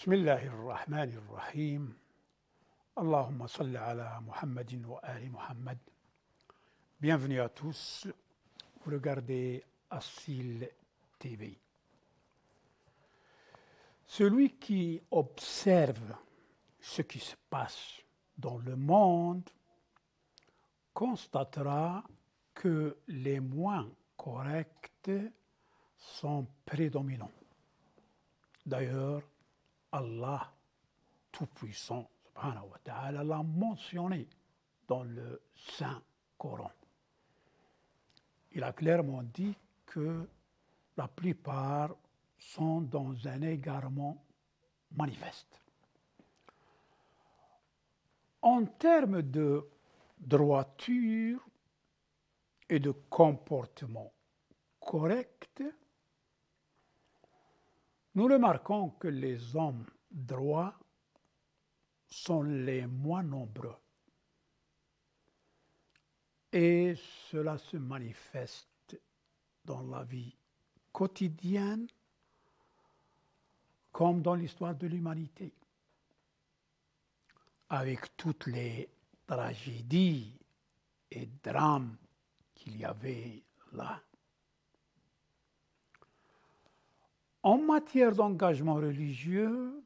بسم الله الرحمن الرحيم اللهم صل على محمد وآل Muhammad. Bienvenue à tous, vous regardez Assil TV. Celui qui observe ce qui se passe dans le monde constatera que les moins corrects sont prédominants. D'ailleurs, Allah Tout-Puissant, subhanahu wa ta'ala, l'a mentionné dans le Saint-Coran. Il a clairement dit que la plupart sont dans un égarement manifeste. En termes de droiture et de comportement correct, nous remarquons que les hommes droits sont les moins nombreux. Et cela se manifeste dans la vie quotidienne comme dans l'histoire de l'humanité, avec toutes les tragédies et drames qu'il y avait là. En matière d'engagement religieux,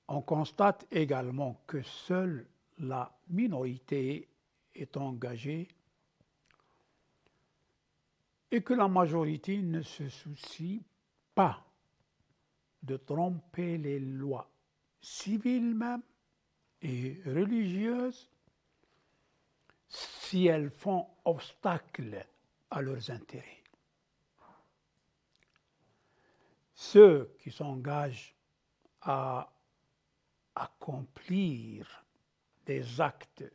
on constate également que seule la minorité est engagée et que la majorité ne se soucie pas de tromper les lois civiles même et religieuses si elles font obstacle à leurs intérêts. Ceux qui s'engagent à accomplir des actes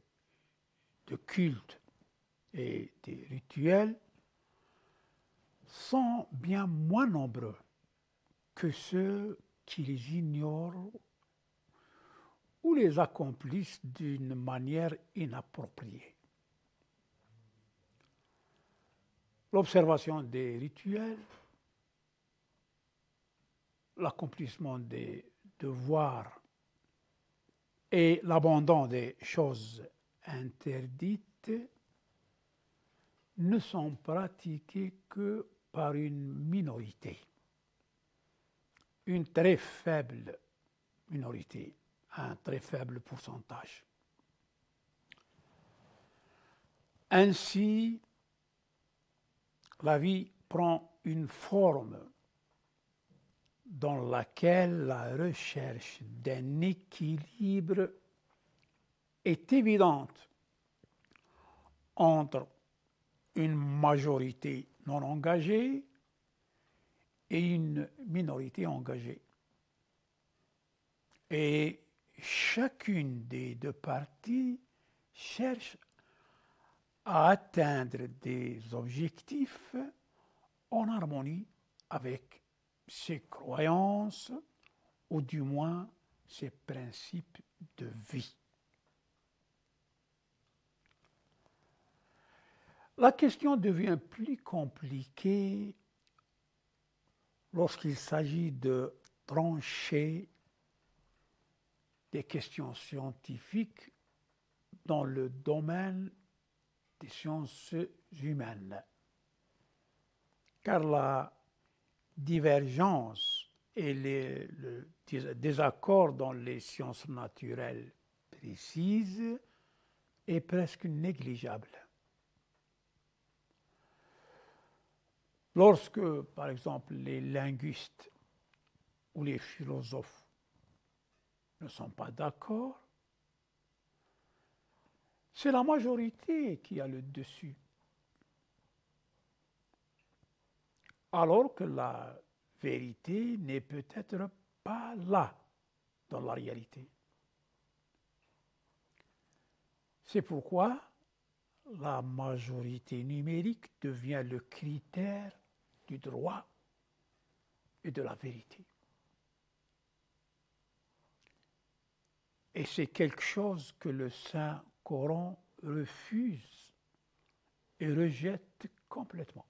de culte et des rituels sont bien moins nombreux que ceux qui les ignorent ou les accomplissent d'une manière inappropriée. L'observation des rituels, l'accomplissement des devoirs et l'abandon des choses interdites ne sont pratiqués que par une minorité, une très faible minorité, un très faible pourcentage. Ainsi, la vie prend une forme dans laquelle la recherche d'un équilibre est évidente entre une majorité non engagée et une minorité engagée. Et chacune des deux parties cherche à atteindre des objectifs en harmonie avec ses croyances, ou du moins ses principes de vie. La question devient plus compliquée lorsqu'il s'agit de trancher des questions scientifiques dans le domaine des sciences humaines, car la divergence et le désaccord dans les sciences naturelles précises est presque négligeable. Lorsque, par exemple, les linguistes ou les philosophes ne sont pas d'accord, c'est la majorité qui a le dessus. Alors que la vérité n'est peut-être pas là dans la réalité. C'est pourquoi la majorité numérique devient le critère du droit et de la vérité. Et c'est quelque chose que le Saint-Coran refuse et rejette complètement.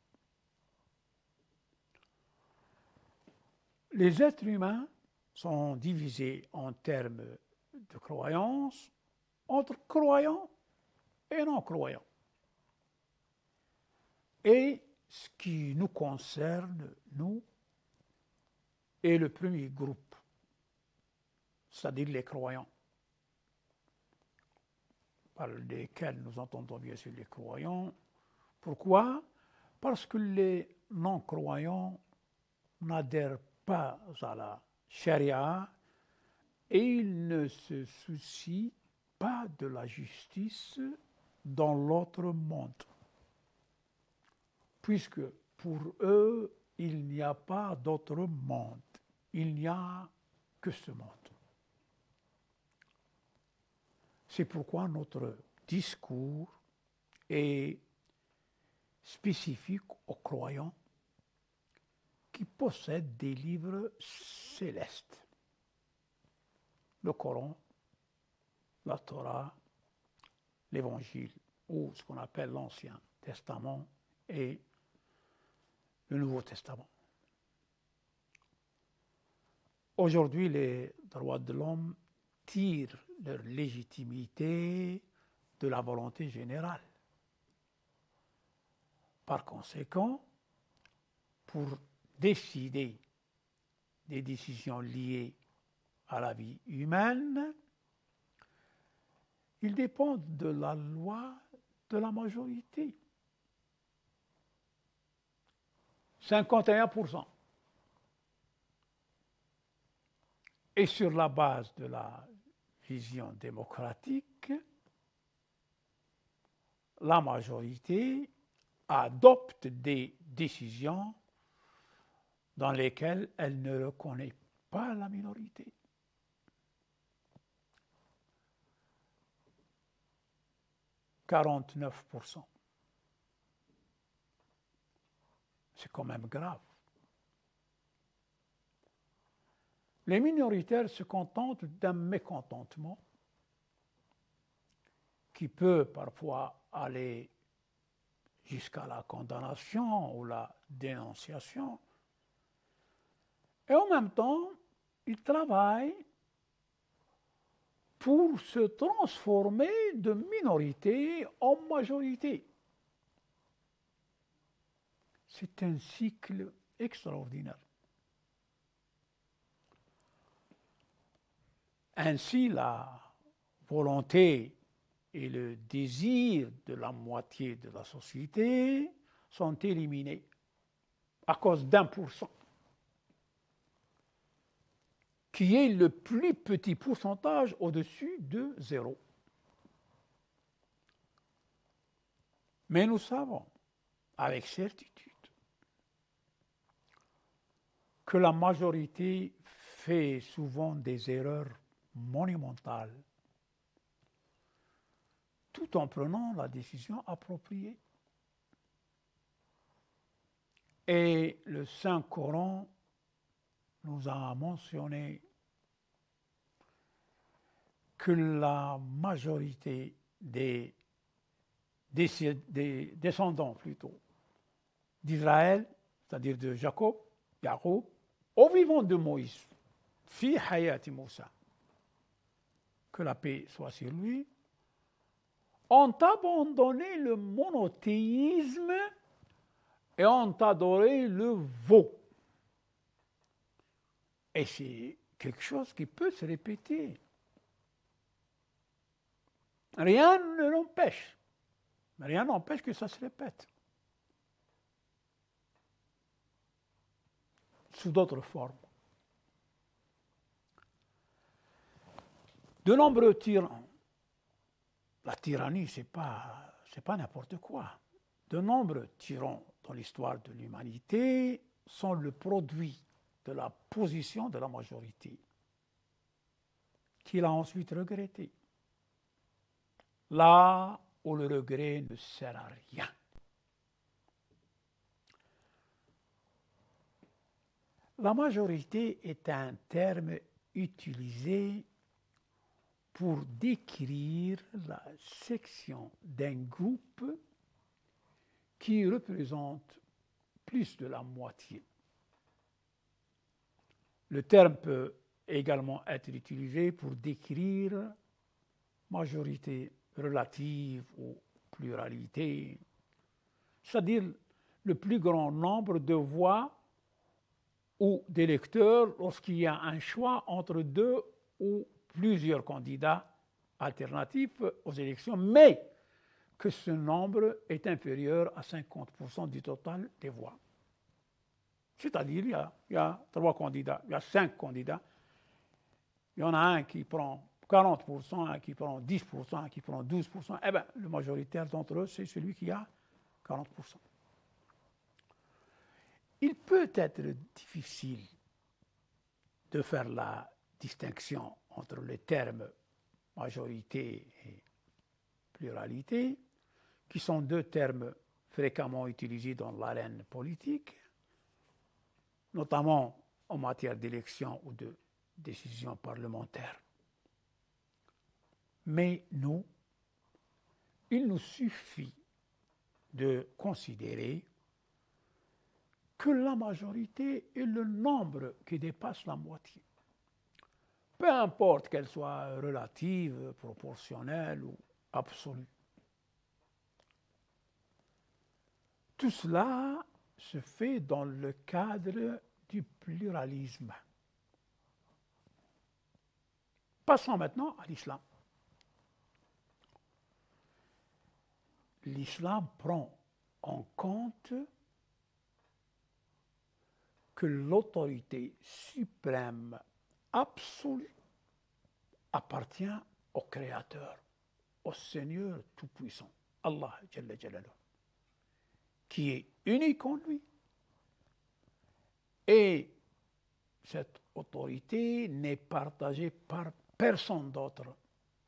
Les êtres humains sont divisés en termes de croyance entre croyants et non-croyants. Et ce qui nous concerne, nous, est le premier groupe, c'est-à-dire les croyants, par lesquels nous entendons bien sûr les croyants. Pourquoi? Parce que les non-croyants n'adhèrent pas à la charia et ils ne se soucient pas de la justice dans l'autre monde. Puisque pour eux, il n'y a pas d'autre monde, il n'y a que ce monde. C'est pourquoi notre discours est spécifique aux croyants qui possèdent des livres célestes. Le Coran, la Torah, l'Évangile, ou ce qu'on appelle l'Ancien Testament et le Nouveau Testament. Aujourd'hui, les droits de l'homme tirent leur légitimité de la volonté générale. Par conséquent, pour décider des décisions liées à la vie humaine, ils dépendent de la loi de la majorité. 51%. Et sur la base de la vision démocratique, la majorité adopte des décisions dans lesquelles elle ne reconnaît pas la minorité. « 49%. C'est quand même grave. Les minoritaires se contentent d'un mécontentement qui peut parfois aller jusqu'à la condamnation ou la dénonciation. Et en même temps, ils travaillent pour se transformer de minorité en majorité. C'est un cycle extraordinaire. Ainsi, la volonté et le désir de la moitié de la société sont éliminés à cause d'1%, qui est le plus petit pourcentage au-dessus de 0. Mais nous savons avec certitude que la majorité fait souvent des erreurs monumentales tout en prenant la décision appropriée. Et le Saint-Coran nous a mentionné que la majorité des descendants plutôt d'Israël, c'est-à-dire de Jacob, Yacoub, au vivant de Moïse, fi hayati Moussa, que la paix soit sur lui, ont abandonné le monothéisme et ont adoré le veau. Et c'est quelque chose qui peut se répéter. Rien ne l'empêche. Rien n'empêche que ça se répète. Sous d'autres formes. De nombreux tyrans. La tyrannie, c'est pas n'importe quoi. De nombreux tyrans dans l'histoire de l'humanité sont le produit de la position de la majorité, qu'il a ensuite regretté. Là où le regret ne sert à rien. La majorité est un terme utilisé pour décrire la section d'un groupe qui représente plus de la moitié. Le terme peut également être utilisé pour décrire majorité relative ou pluralité, c'est-à-dire le plus grand nombre de voix ou d'électeurs lorsqu'il y a un choix entre deux ou plusieurs candidats alternatifs aux élections, mais que ce nombre est inférieur à 50% du total des voix. C'est-à-dire, il y a 3 candidats, il y a 5 candidats, il y en a un qui prend 40%, un qui prend 10%, un qui prend 12%, eh bien, le majoritaire d'entre eux, c'est celui qui a 40%. Il peut être difficile de faire la distinction entre les termes majorité et pluralité, qui sont 2 termes fréquemment utilisés dans l'arène politique, notamment en matière d'élection ou de décision parlementaire. Mais nous, il nous suffit de considérer que la majorité est le nombre qui dépasse la moitié. Peu importe qu'elle soit relative, proportionnelle ou absolue. Tout cela se fait dans le cadre du pluralisme. Passons maintenant à l'islam. L'islam prend en compte que l'autorité suprême absolue appartient au Créateur, au Seigneur Tout-Puissant, Allah Jalla Jalaluhu, qui est unique en lui. Et cette autorité n'est partagée par personne d'autre,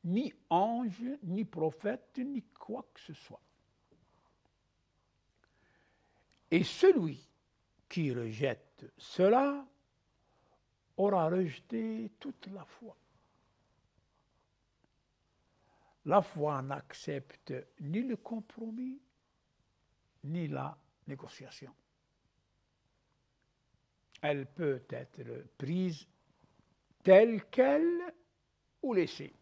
ni ange, ni prophète, ni quoi que ce soit. Et celui qui rejette cela aura rejeté toute la foi. La foi n'accepte ni le compromis, ni la négociation. Elle peut être prise telle qu'elle ou laissée.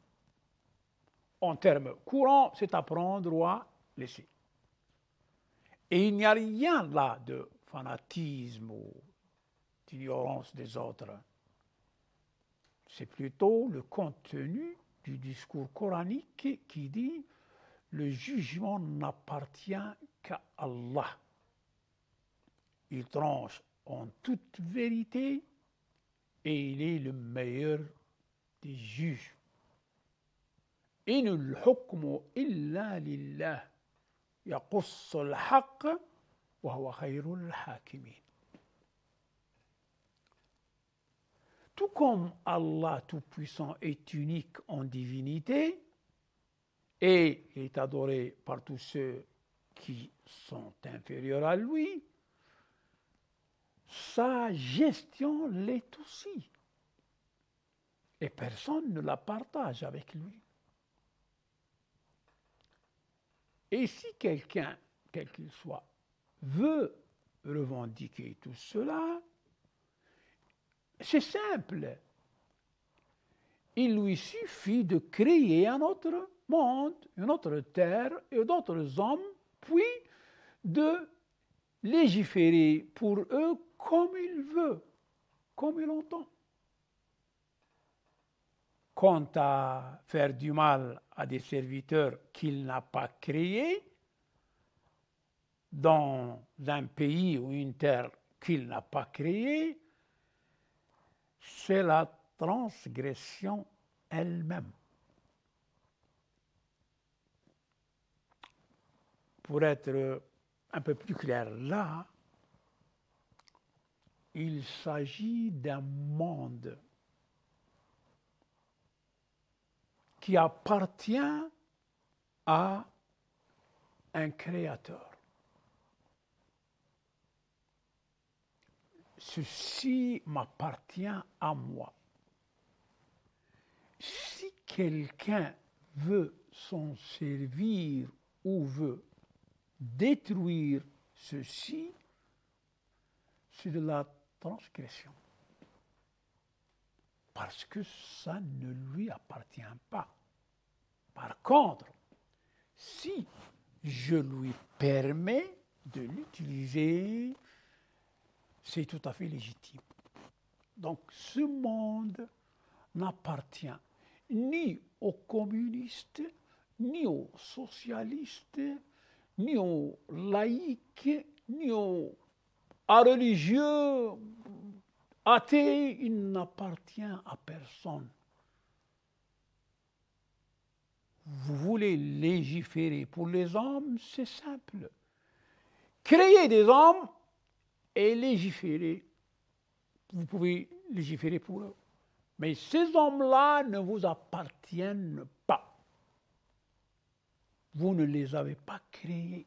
En termes courants, c'est à prendre ou à laisser. Et il n'y a rien là de fanatisme ou d'ignorance des autres. C'est plutôt le contenu du discours coranique qui dit « Le jugement n'appartient qu'à Allah. Il tranche en toute vérité et il est le meilleur des juges. إن الحكم إلا لله يقص الحق وهو خير الحاكمين. » Tout comme Allah Tout-Puissant est unique en divinité et est adoré par tous ceux qui sont inférieurs à lui, sa gestion l'est aussi. Et personne ne la partage avec lui. Et si quelqu'un, quel qu'il soit, veut revendiquer tout cela, c'est simple. Il lui suffit de créer un autre monde, une autre terre et d'autres hommes, puis de légiférer pour eux comme il veut, comme il entend. Quant à faire du mal à des serviteurs qu'il n'a pas créés, dans un pays ou une terre qu'il n'a pas créée, c'est la transgression elle-même. Pour être un peu plus clair là, il s'agit d'un monde qui appartient à un créateur. Ceci m'appartient à moi. Si quelqu'un veut s'en servir ou veut détruire ceci, c'est de la transgression. Par parce que ça ne lui appartient pas. Par contre, si je lui permets de l'utiliser, c'est tout à fait légitime. Donc ce monde n'appartient ni aux communistes, ni aux socialistes, ni aux laïcs, ni aux religieux, athées, il n'appartient à personne. Vous voulez légiférer pour les hommes, c'est simple. Créez des hommes et légiférer. Vous pouvez légiférer pour eux. Mais ces hommes-là ne vous appartiennent pas. Vous ne les avez pas créés.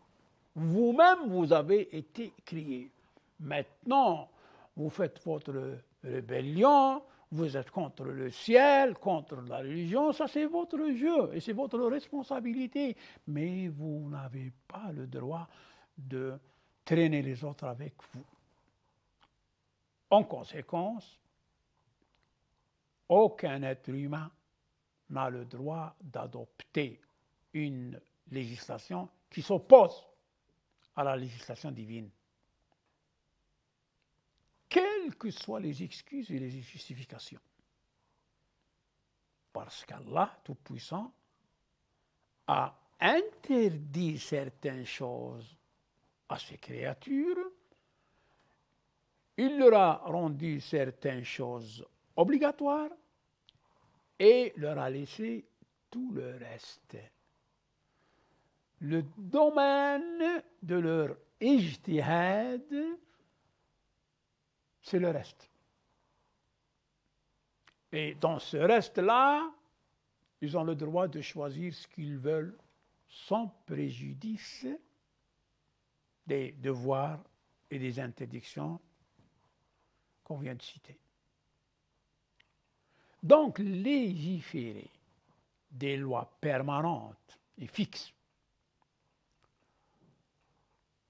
Vous-même, vous avez été créés. Maintenant, vous faites votre rébellion, vous êtes contre le ciel, contre la religion, ça c'est votre jeu et c'est votre responsabilité. Mais vous n'avez pas le droit de traîner les autres avec vous. En conséquence, aucun être humain n'a le droit d'adopter une législation qui s'oppose à la législation divine. Quelles que soient les excuses et les justifications. Parce qu'Allah Tout-Puissant a interdit certaines choses à ses créatures, il leur a rendu certaines choses obligatoires et leur a laissé tout le reste. Le domaine de leur ijtihad, c'est le reste. Et dans ce reste-là, ils ont le droit de choisir ce qu'ils veulent sans préjudice des devoirs et des interdictions qu'on vient de citer. Donc, légiférer des lois permanentes et fixes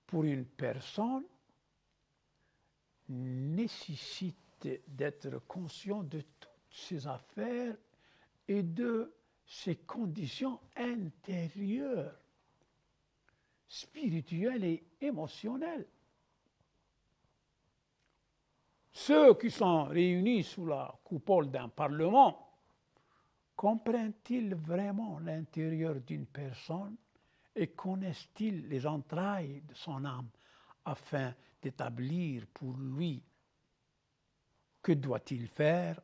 pour une personne nécessite d'être conscient de toutes ses affaires et de ses conditions intérieures, spirituelles et émotionnelles. Ceux qui sont réunis sous la coupole d'un parlement, comprennent-ils vraiment l'intérieur d'une personne et connaissent-ils les entrailles de son âme afin d'établir pour lui que doit-il faire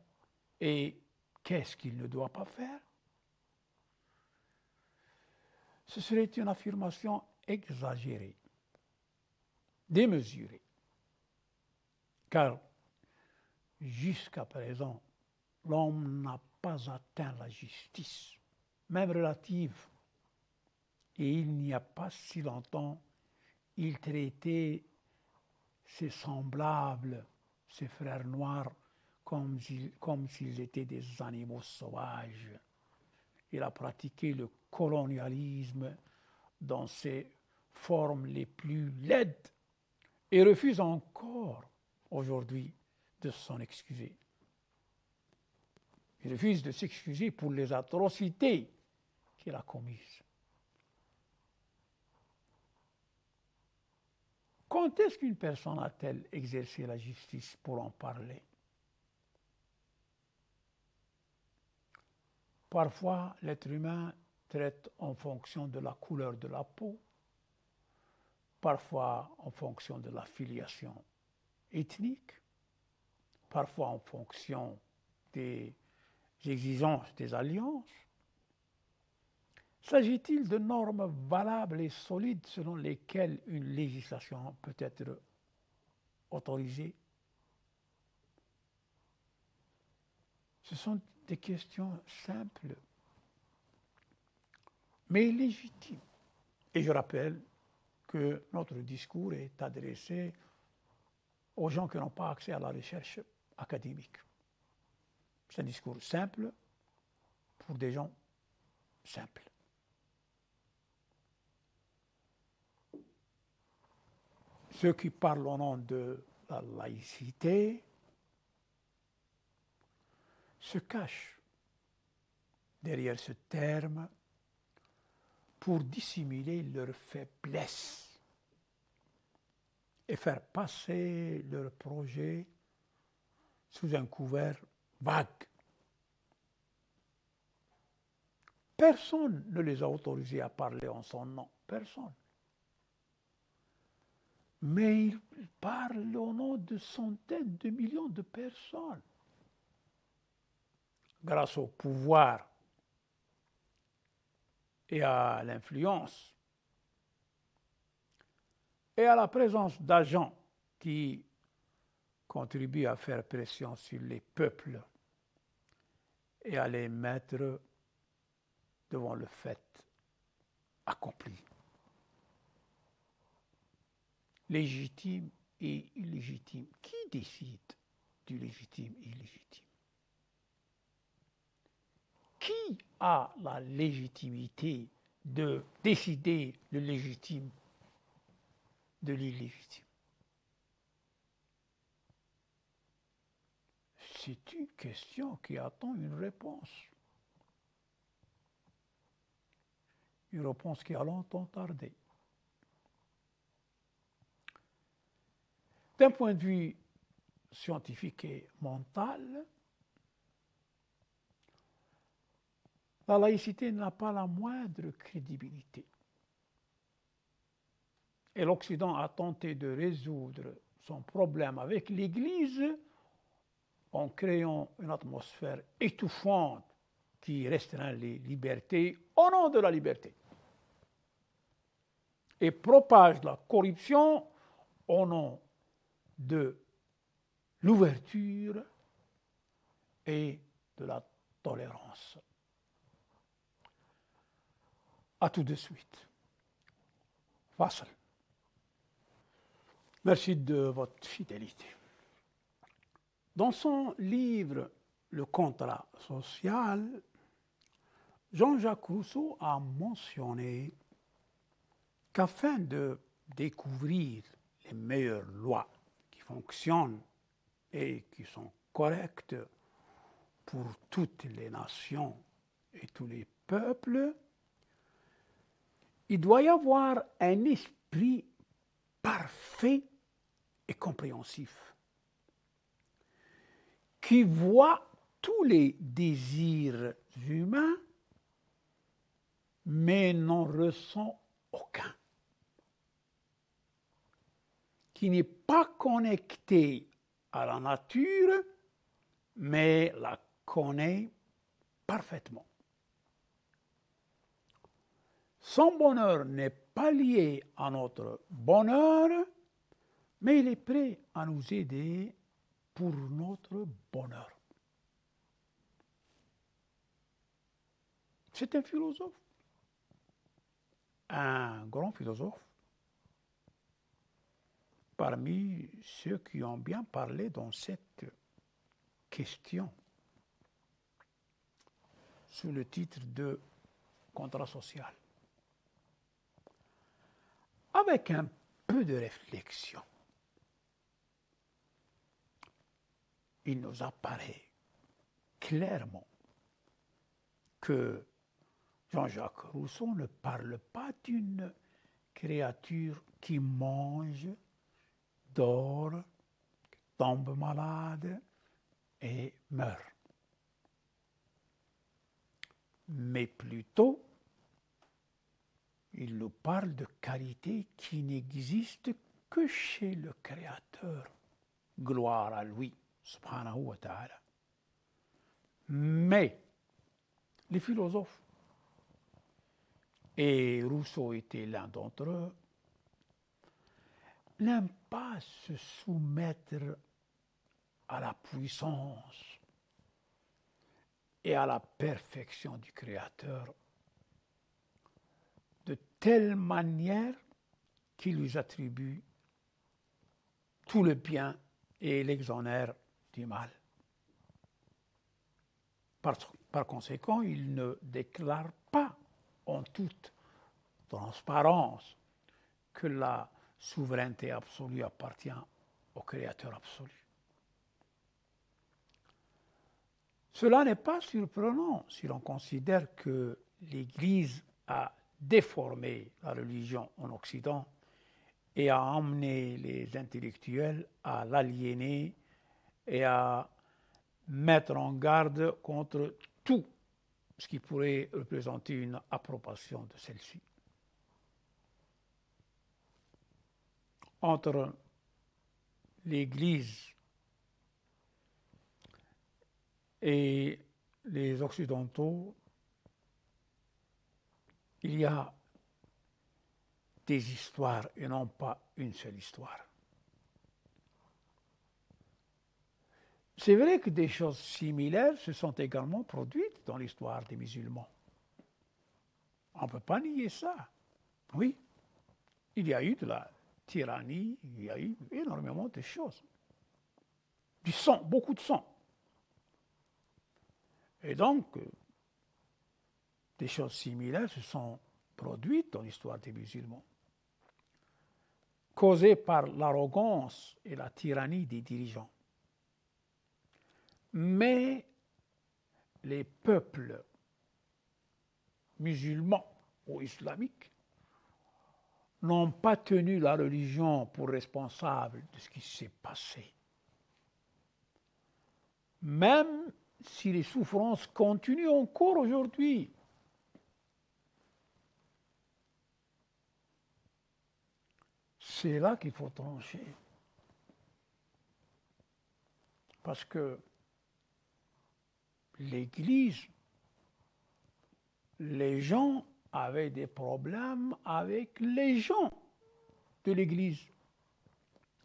et qu'est-ce qu'il ne doit pas faire? Ce serait une affirmation exagérée, démesurée, car jusqu'à présent, l'homme n'a pas atteint la justice, même relative. Et il n'y a pas si longtemps, il traitait ses semblables, ses frères noirs, comme s'ils étaient des animaux sauvages. Il a pratiqué le colonialisme dans ses formes les plus laides et refuse encore aujourd'hui de s'en excuser. Il refuse de s'excuser pour les atrocités qu'il a commises. Quand est-ce qu'une personne a-t-elle exercé la justice pour en parler? Parfois, l'être humain traite en fonction de la couleur de la peau, parfois en fonction de la filiation ethnique, parfois en fonction des exigences des alliances. S'agit-il de normes valables et solides selon lesquelles une législation peut être autorisée? Ce sont des questions simples, mais légitimes. Et je rappelle que notre discours est adressé aux gens qui n'ont pas accès à la recherche académique. C'est un discours simple pour des gens simples. Ceux qui parlent au nom de la laïcité se cachent derrière ce terme pour dissimuler leur faiblesse et faire passer leurs projets sous un couvert vague. Personne ne les a autorisés à parler en son nom, personne. Mais ils parlent au nom de centaines de millions de personnes. Grâce au pouvoir et à l'influence et à la présence d'agents qui contribuent à faire pression sur les peuples et à les mettre devant le fait accompli. Légitime et illégitime. Qui décide du légitime et illégitime? Qui a la légitimité de décider le légitime de l'illégitime? C'est une question qui attend une réponse. Une réponse qui a longtemps tardé. D'un point de vue scientifique et mental, la laïcité n'a pas la moindre crédibilité. Et l'Occident a tenté de résoudre son problème avec l'Église en créant une atmosphère étouffante qui restreint les libertés au nom de la liberté et propage la corruption au nom de l'ouverture et de la tolérance. À tout de suite. Fassel. Merci de votre fidélité. Dans son livre Le contrat social, Jean-Jacques Rousseau a mentionné qu'afin de découvrir les meilleures lois qui fonctionnent et qui sont correctes pour toutes les nations et tous les peuples, il doit y avoir un esprit parfait et compréhensif qui voit tous les désirs humains mais n'en ressent aucun, qui n'est pas connecté à la nature mais la connaît parfaitement. Son bonheur n'est pas lié à notre bonheur, mais il est prêt à nous aider pour notre bonheur. C'est un philosophe, un grand philosophe, parmi ceux qui ont bien parlé dans cette question, sous le titre de contrat social. Avec un peu de réflexion, il nous apparaît clairement que Jean-Jacques Rousseau ne parle pas d'une créature qui mange, dort, tombe malade et meurt, mais plutôt il nous parle de qualités qui n'existent que chez le Créateur. Gloire à lui, subhanahu wa ta'ala. Mais les philosophes, et Rousseau était l'un d'entre eux, n'aiment pas se soumettre à la puissance et à la perfection du Créateur de telle manière qu'il lui attribue tout le bien et l'exonère du mal. Par conséquent, il ne déclare pas en toute transparence que la souveraineté absolue appartient au Créateur absolu. Cela n'est pas surprenant si l'on considère que l'Église a déformé la religion en Occident et a emmené les intellectuels à l'aliéner et à mettre en garde contre tout ce qui pourrait représenter une approbation de celle-ci. Entre l'Église et les Occidentaux, il y a des histoires et non pas une seule histoire. C'est vrai que des choses similaires se sont également produites dans l'histoire des musulmans. On ne peut pas nier ça. Oui, il y a eu de la tyrannie, il y a eu énormément de choses. Du sang, beaucoup de sang. Et donc, des choses similaires se sont produites dans l'histoire des musulmans, causées par l'arrogance et la tyrannie des dirigeants. Mais les peuples musulmans ou islamiques n'ont pas tenu la religion pour responsable de ce qui s'est passé. Même si les souffrances continuent encore aujourd'hui. C'est là qu'il faut trancher. Parce que l'Église, les gens avaient des problèmes avec les gens de l'Église,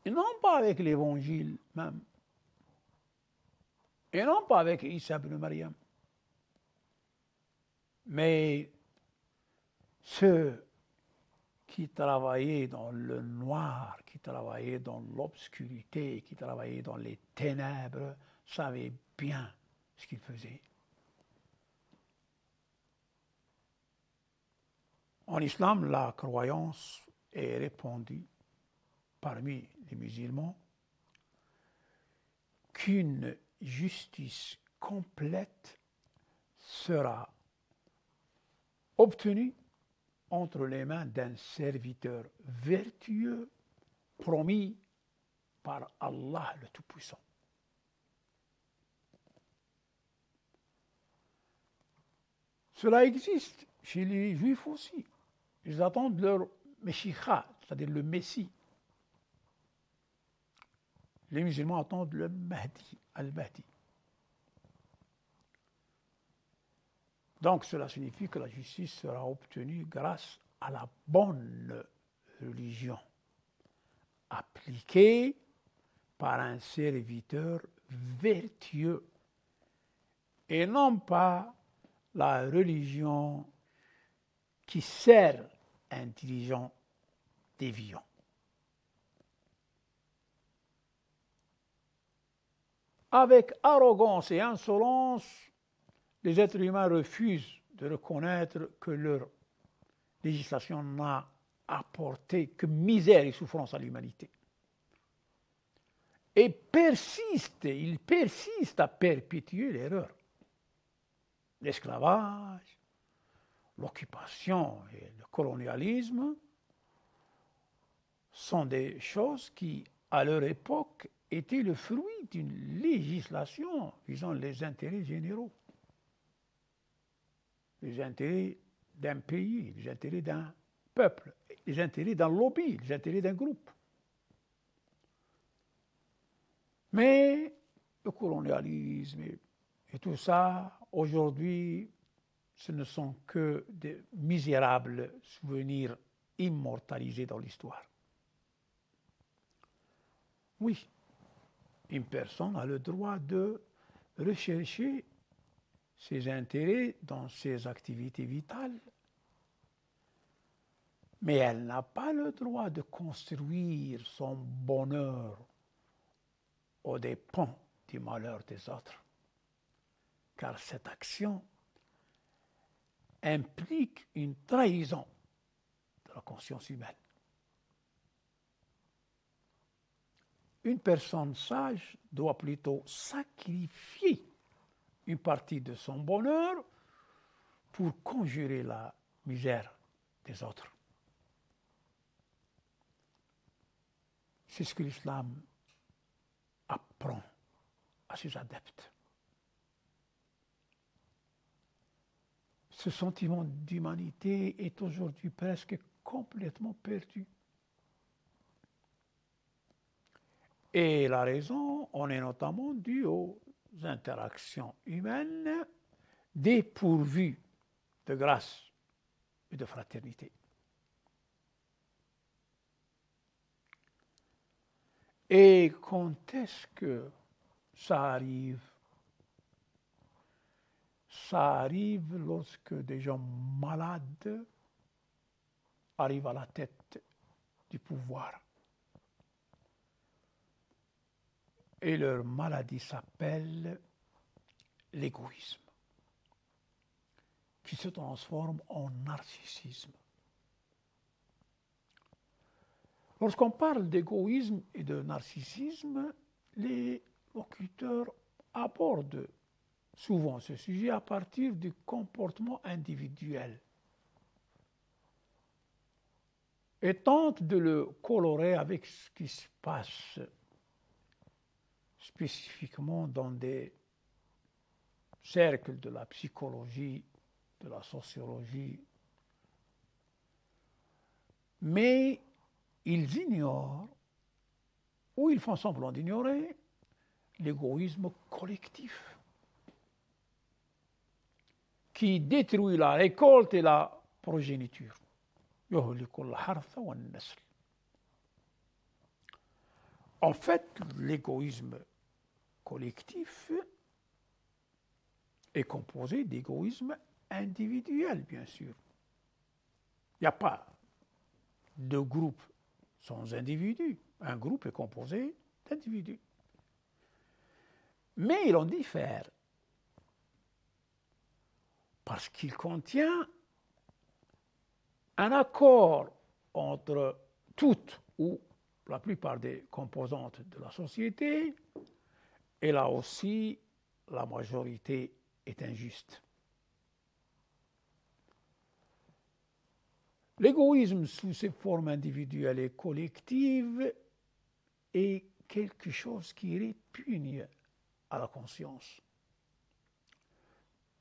et non pas avec l'Évangile même, et non pas avec Isa ibn Maryam. Mais ceux qui travaillaient dans le noir, qui travaillaient dans l'obscurité, qui travaillaient dans les ténèbres, savaient bien ce qu'ils faisaient. En islam, la croyance est répandue parmi les musulmans qu'une justice complète sera obtenue entre les mains d'un serviteur vertueux promis par Allah le Tout-Puissant. Cela existe chez les Juifs aussi. Ils attendent leur Meshicha, c'est-à-dire le Messie. Les musulmans attendent le Mahdi, Al-Mahdi. Donc cela signifie que la justice sera obtenue grâce à la bonne religion, appliquée par un serviteur vertueux, et non pas la religion qui sert un dirigeant déviant. Avec arrogance et insolence, les êtres humains refusent de reconnaître que leur législation n'a apporté que misère et souffrance à l'humanité. Et ils persistent à perpétuer l'erreur. L'esclavage, l'occupation et le colonialisme sont des choses qui, à leur époque, étaient le fruit d'une législation visant les intérêts généraux, les intérêts d'un pays, les intérêts d'un peuple, les intérêts d'un lobby, les intérêts d'un groupe. Mais le colonialisme et tout ça, aujourd'hui, ce ne sont que de misérables souvenirs immortalisés dans l'histoire. Oui, une personne a le droit de rechercher ses intérêts dans ses activités vitales, mais elle n'a pas le droit de construire son bonheur aux dépens du malheur des autres, car cette action implique une trahison de la conscience humaine. Une personne sage doit plutôt sacrifier une partie de son bonheur pour conjurer la misère des autres. C'est ce que l'islam apprend à ses adeptes. Ce sentiment d'humanité est aujourd'hui presque complètement perdu. Et la raison en est notamment due aux interactions humaines dépourvues de grâce et de fraternité. Et quand est-ce que ça arrive? Ça arrive lorsque des gens malades arrivent à la tête du pouvoir. Et leur maladie s'appelle l'égoïsme, qui se transforme en narcissisme. Lorsqu'on parle d'égoïsme et de narcissisme, les locuteurs abordent souvent ce sujet à partir du comportement individuel et tentent de le colorer avec ce qui se passe spécifiquement dans des cercles de la psychologie, de la sociologie. Mais ils ignorent, ou ils font semblant d'ignorer, l'égoïsme collectif qui détruit la récolte et la progéniture. En fait, l'égoïsme collectif est composé d'égoïsme individuel, bien sûr. Il n'y a pas de groupe sans individus. Un groupe est composé d'individus. Mais il en diffère parce qu'il contient un accord entre toutes ou la plupart des composantes de la société, et là aussi, la majorité est injuste. L'égoïsme sous ses formes individuelles et collectives est quelque chose qui répugne à la conscience.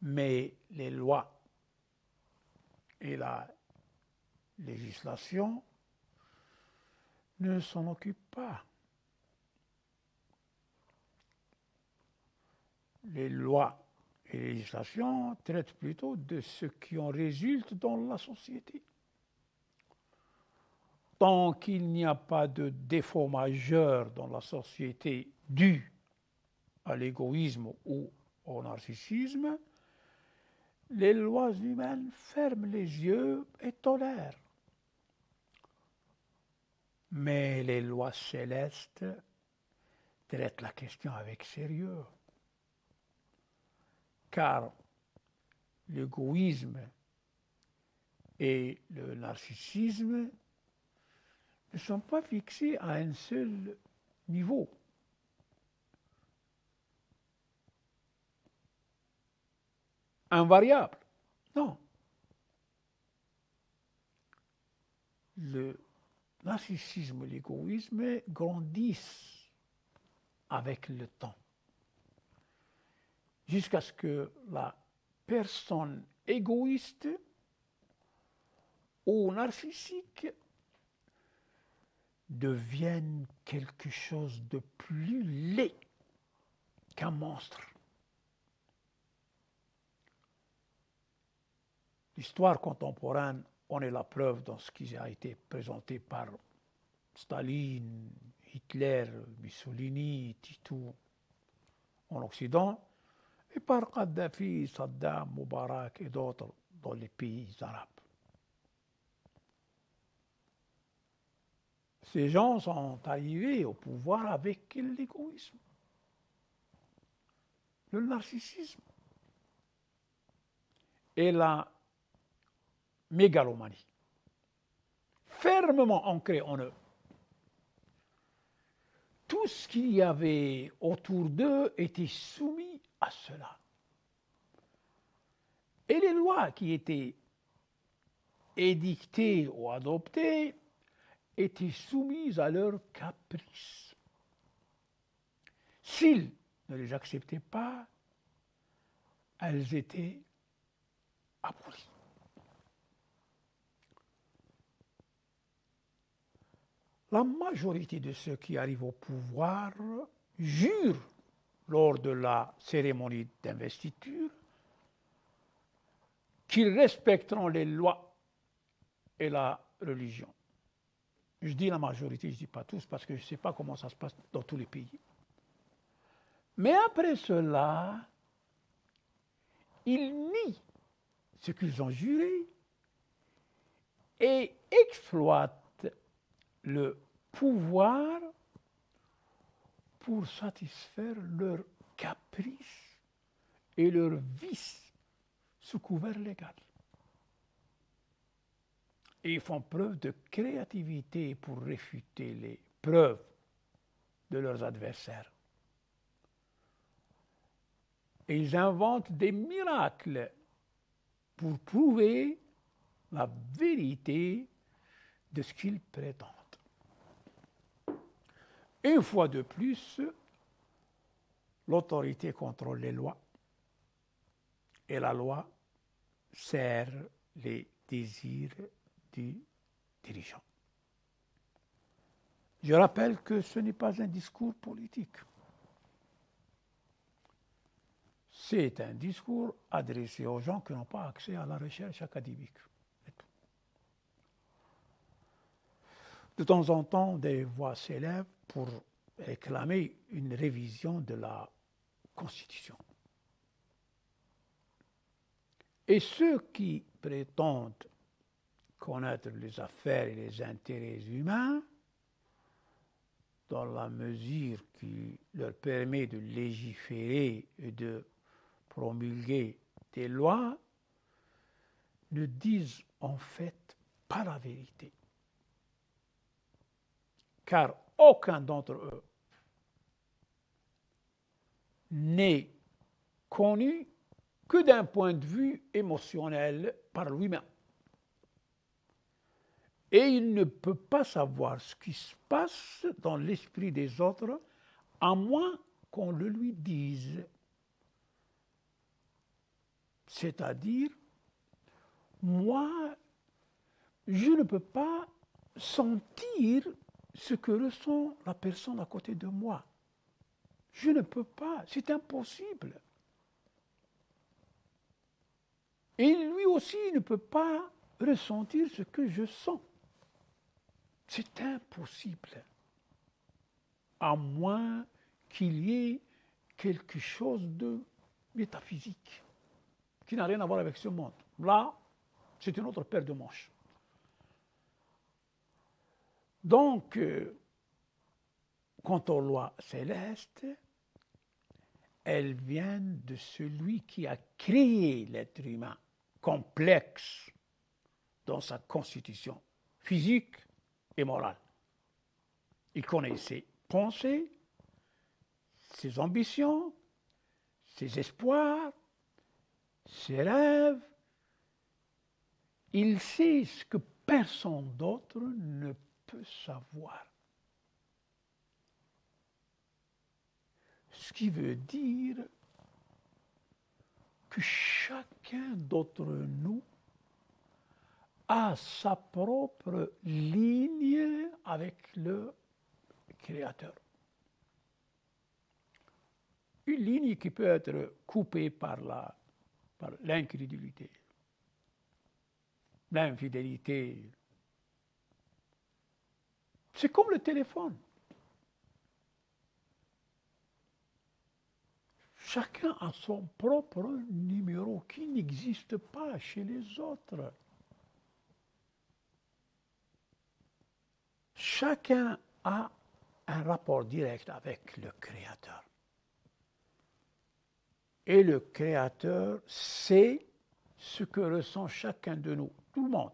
Mais les lois et la législation ne s'en occupent pas. Les lois et les législations traitent plutôt de ce qui en résulte dans la société. Tant qu'il n'y a pas de défaut majeur dans la société dû à l'égoïsme ou au narcissisme, les lois humaines ferment les yeux et tolèrent. Mais les lois célestes traitent la question avec sérieux. Car l'égoïsme et le narcissisme ne sont pas fixés à un seul niveau. Invariable. Non. Le narcissisme et l'égoïsme grandissent avec le temps, jusqu'à ce que la personne égoïste ou narcissique devienne quelque chose de plus laid qu'un monstre. L'histoire contemporaine en est la preuve dans ce qui a été présenté par Staline, Hitler, Mussolini, Tito en Occident, et par Kadhafi, Saddam, Moubarak et d'autres dans les pays arabes. Ces gens sont arrivés au pouvoir avec l'égoïsme, le narcissisme et la mégalomanie, fermement ancrés en eux. Tout ce qu'il y avait autour d'eux était soumis à cela. lois qui étaient édictées ou adoptées étaient soumises à leurs caprices. S'ils ne les acceptaient pas, elles étaient abolies. La majorité de ceux qui arrivent au pouvoir jurent lors de la cérémonie d'investiture qu'ils respecteront les lois et la religion. Je dis la majorité, je ne dis pas tous, parce que je ne sais pas comment ça se passe dans tous les pays. Mais après cela, ils nient ce qu'ils ont juré et exploitent le pouvoir pour satisfaire leurs caprices et leurs vices sous couvert légal. Et ils font preuve de créativité pour réfuter les preuves de leurs adversaires. Et ils inventent des miracles pour prouver la vérité de ce qu'ils prétendent. Une fois de plus, l'autorité contrôle les lois et la loi sert les désirs du dirigeant. Je rappelle que ce n'est pas un discours politique. C'est un discours adressé aux gens qui n'ont pas accès à la recherche académique. De temps en temps, des voix s'élèvent pour réclamer une révision de la Constitution. Et ceux qui prétendent connaître les affaires et les intérêts humains, dans la mesure qui leur permet de légiférer et de promulguer des lois, ne disent en fait pas la vérité. Car aucun d'entre eux n'est connu que d'un point de vue émotionnel par lui-même. Et il ne peut pas savoir ce qui se passe dans l'esprit des autres, à moins qu'on le lui dise. C'est-à-dire, moi, je ne peux pas sentir ce que ressent la personne à côté de moi. Je ne peux pas, c'est impossible. Et lui aussi ne peut pas ressentir ce que je sens. C'est impossible. À moins qu'il y ait quelque chose de métaphysique qui n'a rien à voir avec ce monde. Là, c'est une autre paire de manches. Donc, quant aux lois célestes, elles viennent de celui qui a créé l'être humain complexe dans sa constitution physique et morale. Il connaît ses pensées, ses ambitions, ses espoirs, ses rêves. Il sait ce que personne d'autre ne peut savoir. Ce qui veut dire que chacun d'entre nous a sa propre ligne avec le Créateur. Une ligne qui peut être coupée par l'incrédulité, l'infidélité. C'est comme le téléphone. Chacun a son propre numéro qui n'existe pas chez les autres. Chacun a un rapport direct avec le Créateur. Et le Créateur sait ce que ressent chacun de nous, tout le monde,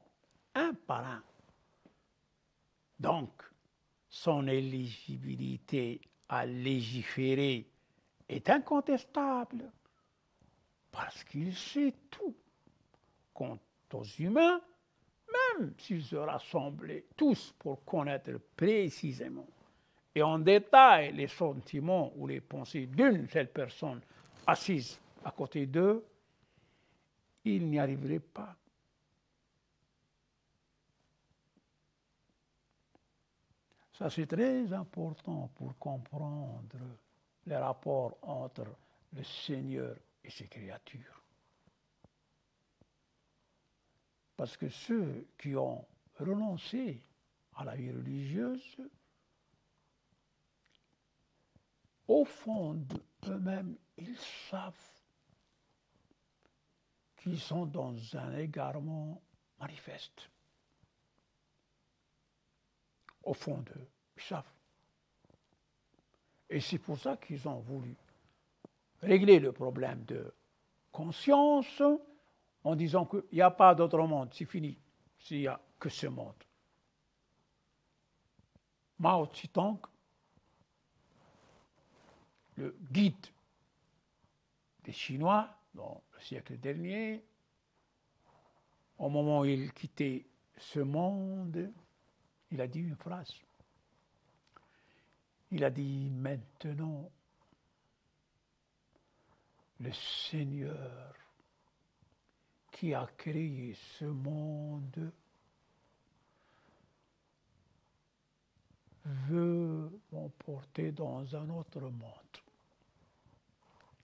un par un. Donc, son éligibilité à légiférer est incontestable, parce qu'il sait tout. quant aux humains, même s'ils se rassemblaient tous pour connaître précisément et en détail les sentiments ou les pensées d'une seule personne assise à côté d'eux, ils n'y arriveraient pas. Ça, c'est très important pour comprendre les rapports entre le Seigneur et ses créatures. Parce que ceux qui ont renoncé à la vie religieuse, au fond d'eux-mêmes, ils savent qu'ils sont dans un égarement manifeste. Au fond d'eux, ils savent. Et c'est pour ça qu'ils ont voulu régler le problème de conscience en disant qu'il n'y a pas d'autre monde, c'est fini, s'il n'y a que ce monde. Mao Tse-tung, le guide des Chinois dans le siècle dernier, au moment où il quittait ce monde, il a dit une phrase. Il a dit, maintenant, le Seigneur qui a créé ce monde veut m'emporter dans un autre monde.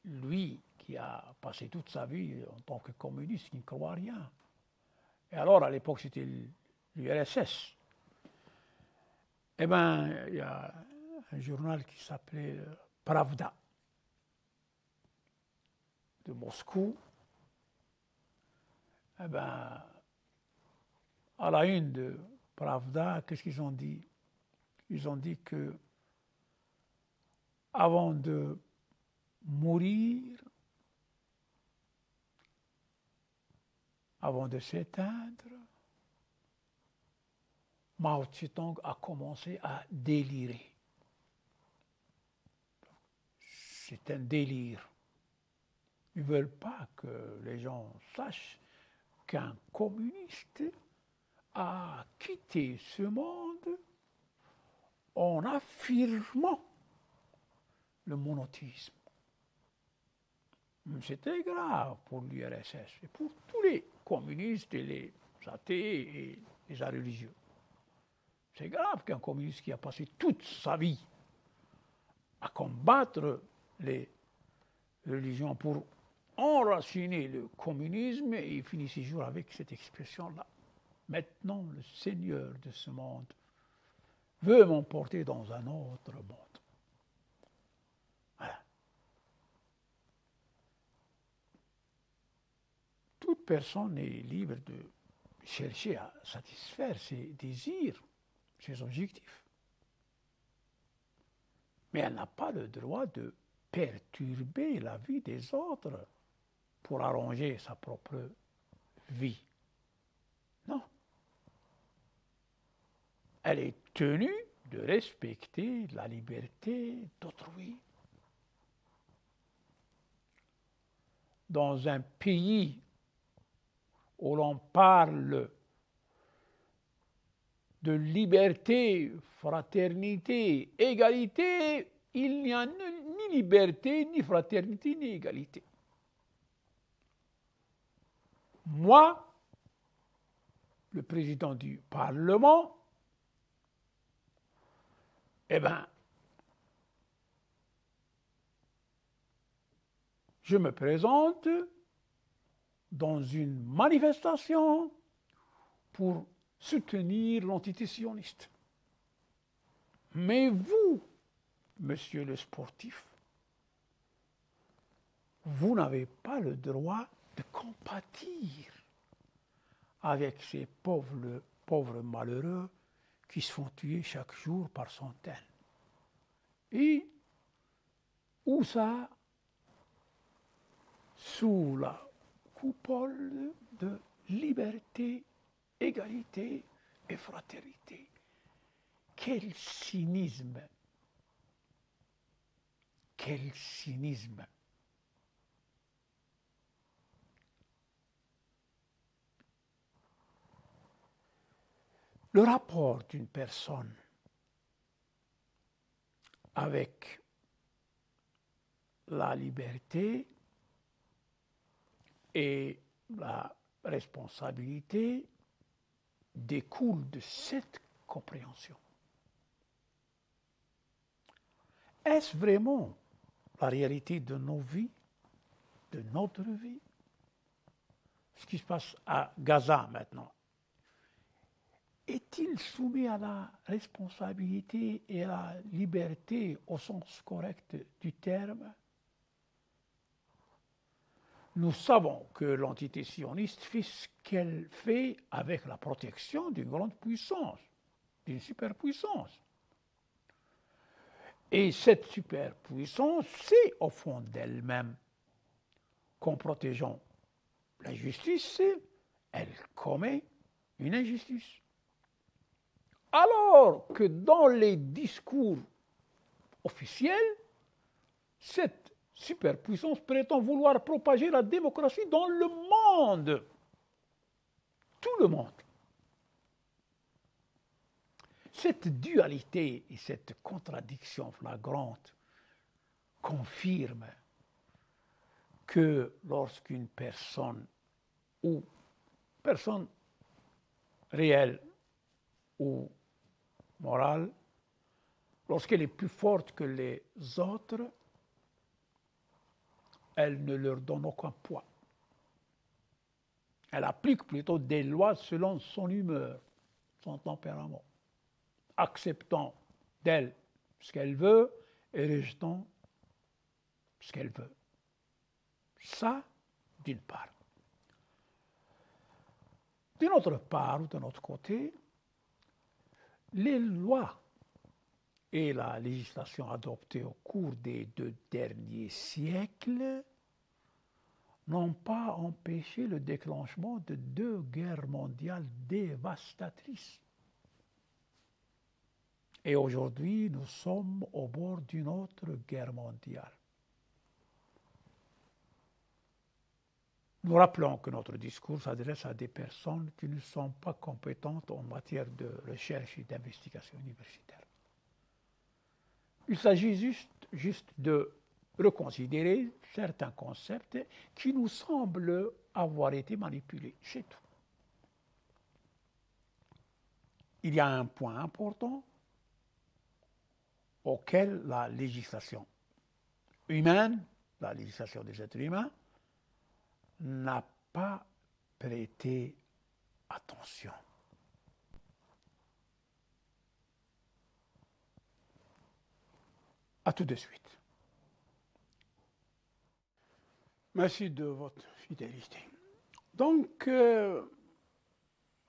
Lui qui a passé toute sa vie en tant que communiste, qui ne croit à rien. Et alors, à l'époque, c'était l'URSS. Eh bien, il y a un journal qui s'appelait Pravda de Moscou. Eh bien, à la une de Pravda, qu'est-ce qu'ils ont dit? Ils ont dit que avant de mourir, avant de s'éteindre, Mao Tse-tung a commencé à délirer. C'est un délire. Ils ne veulent pas que les gens sachent qu'un communiste a quitté ce monde en affirmant le monothéisme. C'était grave pour l'URSS et pour tous les communistes et les athées et les religieux. C'est grave qu'un communiste qui a passé toute sa vie à combattre les religions pour enraciner le communisme et il finit ses jours avec cette expression-là. Maintenant, le Seigneur de ce monde veut m'emporter dans un autre monde. Voilà. Toute personne est libre de chercher à satisfaire ses désirs, ses objectifs. Mais elle n'a pas le droit de perturber la vie des autres pour arranger sa propre vie. Non. Elle est tenue de respecter la liberté d'autrui. Dans un pays où l'on parle de liberté, fraternité, égalité, il n'y a ni liberté, ni fraternité, ni égalité. Moi, le président du Parlement, eh bien, je me présente dans une manifestation pour soutenir l'entité sioniste. Mais vous, monsieur le sportif, vous n'avez pas le droit de compatir avec ces pauvres malheureux qui se font tuer chaque jour par centaines. Et où ça? Sous la coupole de liberté, égalité et fraternité. Quel cynisme! Quel cynisme! le rapport d'une personne avec la liberté et la responsabilité découle de cette compréhension. Est-ce vraiment la réalité de nos vies, de notre vie? Ce qui se passe à Gaza maintenant, est-il soumis à la responsabilité et à la liberté au sens correct du terme? Nous savons que l'entité sioniste fait ce qu'elle fait avec la protection d'une grande puissance, d'une superpuissance. Et cette superpuissance sait au fond d'elle-même qu'en protégeant l'injustice, elle commet une injustice. Alors que dans les discours officiels, cette superpuissance prétend vouloir propager la démocratie dans le monde. Tout le monde. Cette dualité et cette contradiction flagrante confirment que lorsqu'une personne ou personne réelle ou morale, lorsqu'elle est plus forte que les autres, elle ne leur donne aucun poids. Elle applique plutôt des lois selon son humeur, son tempérament, acceptant d'elle ce qu'elle veut et rejetant ce qu'elle veut. Ça, d'une part. D'une autre part, ou d'un autre côté, les lois et la législation adoptée au cours des 2 derniers siècles n'ont pas empêché le déclenchement de 2 guerres mondiales dévastatrices. Et aujourd'hui, nous sommes au bord d'une autre guerre mondiale. Nous rappelons que notre discours s'adresse à des personnes qui ne sont pas compétentes en matière de recherche et d'investigation universitaire. Il s'agit juste de reconsidérer certains concepts qui nous semblent avoir été manipulés, c'est tout. Il y a un point important auquel la législation humaine, la législation des êtres humains, n'a pas prêté attention. À tout de suite. Merci de votre fidélité. Donc,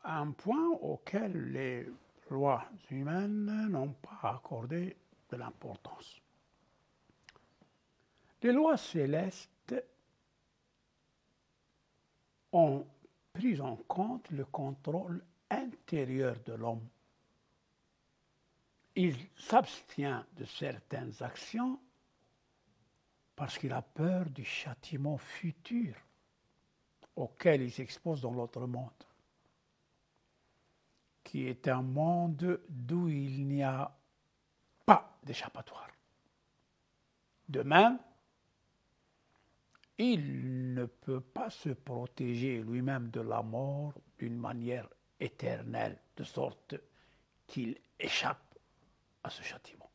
un point auquel les lois humaines n'ont pas accordé de l'importance. Les lois célestes ont pris en compte le contrôle intérieur de l'homme. Il s'abstient de certaines actions parce qu'il a peur du châtiment futur auquel il s'expose dans l'autre monde, qui est un monde d'où il n'y a pas d'échappatoire. De même, il ne peut pas se protéger lui-même de la mort d'une manière éternelle, de sorte qu'il échappe à ce châtiment.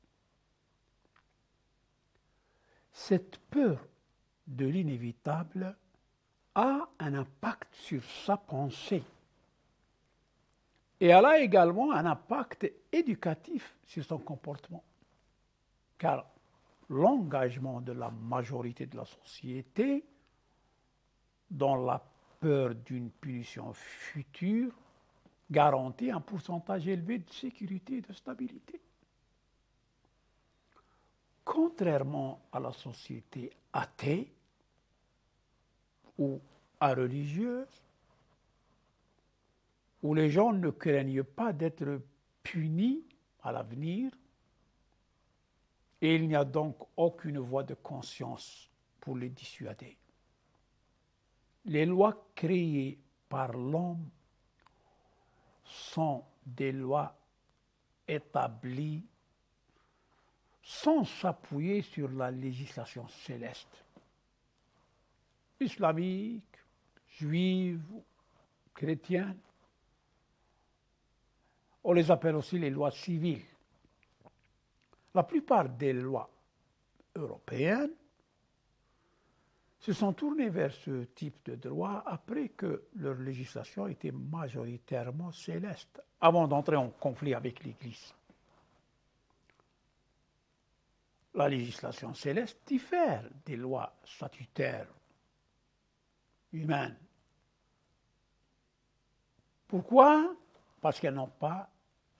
Cette peur de l'inévitable a un impact sur sa pensée et elle a également un impact éducatif sur son comportement, car l'engagement de la majorité de la société dans la peur d'une punition future garantit un pourcentage élevé de sécurité et de stabilité. Contrairement à la société athée ou religieuse, où les gens ne craignent pas d'être punis à l'avenir, et il n'y a donc aucune voie de conscience pour les dissuader. Les lois créées par l'homme sont des lois établies sans s'appuyer sur la législation céleste, islamique, juive, chrétienne. On les appelle aussi les lois civiles. La plupart des lois européennes se sont tournées vers ce type de droit après que leur législation était majoritairement céleste, avant d'entrer en conflit avec l'Église. La législation céleste diffère des lois statutaires humaines. Pourquoi? Parce qu'elles n'ont pas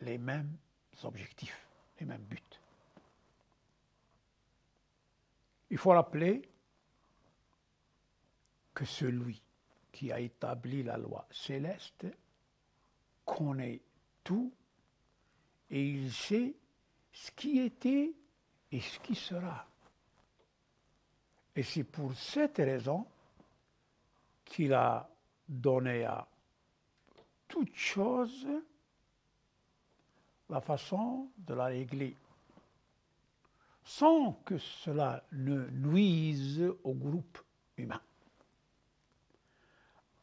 les mêmes objectifs, les mêmes buts. Il faut rappeler que celui qui a établi la loi céleste connaît tout et il sait ce qui était et ce qui sera. Et c'est pour cette raison qu'il a donné à toute chose la façon de la régler, sans que cela ne nuise au groupe humain.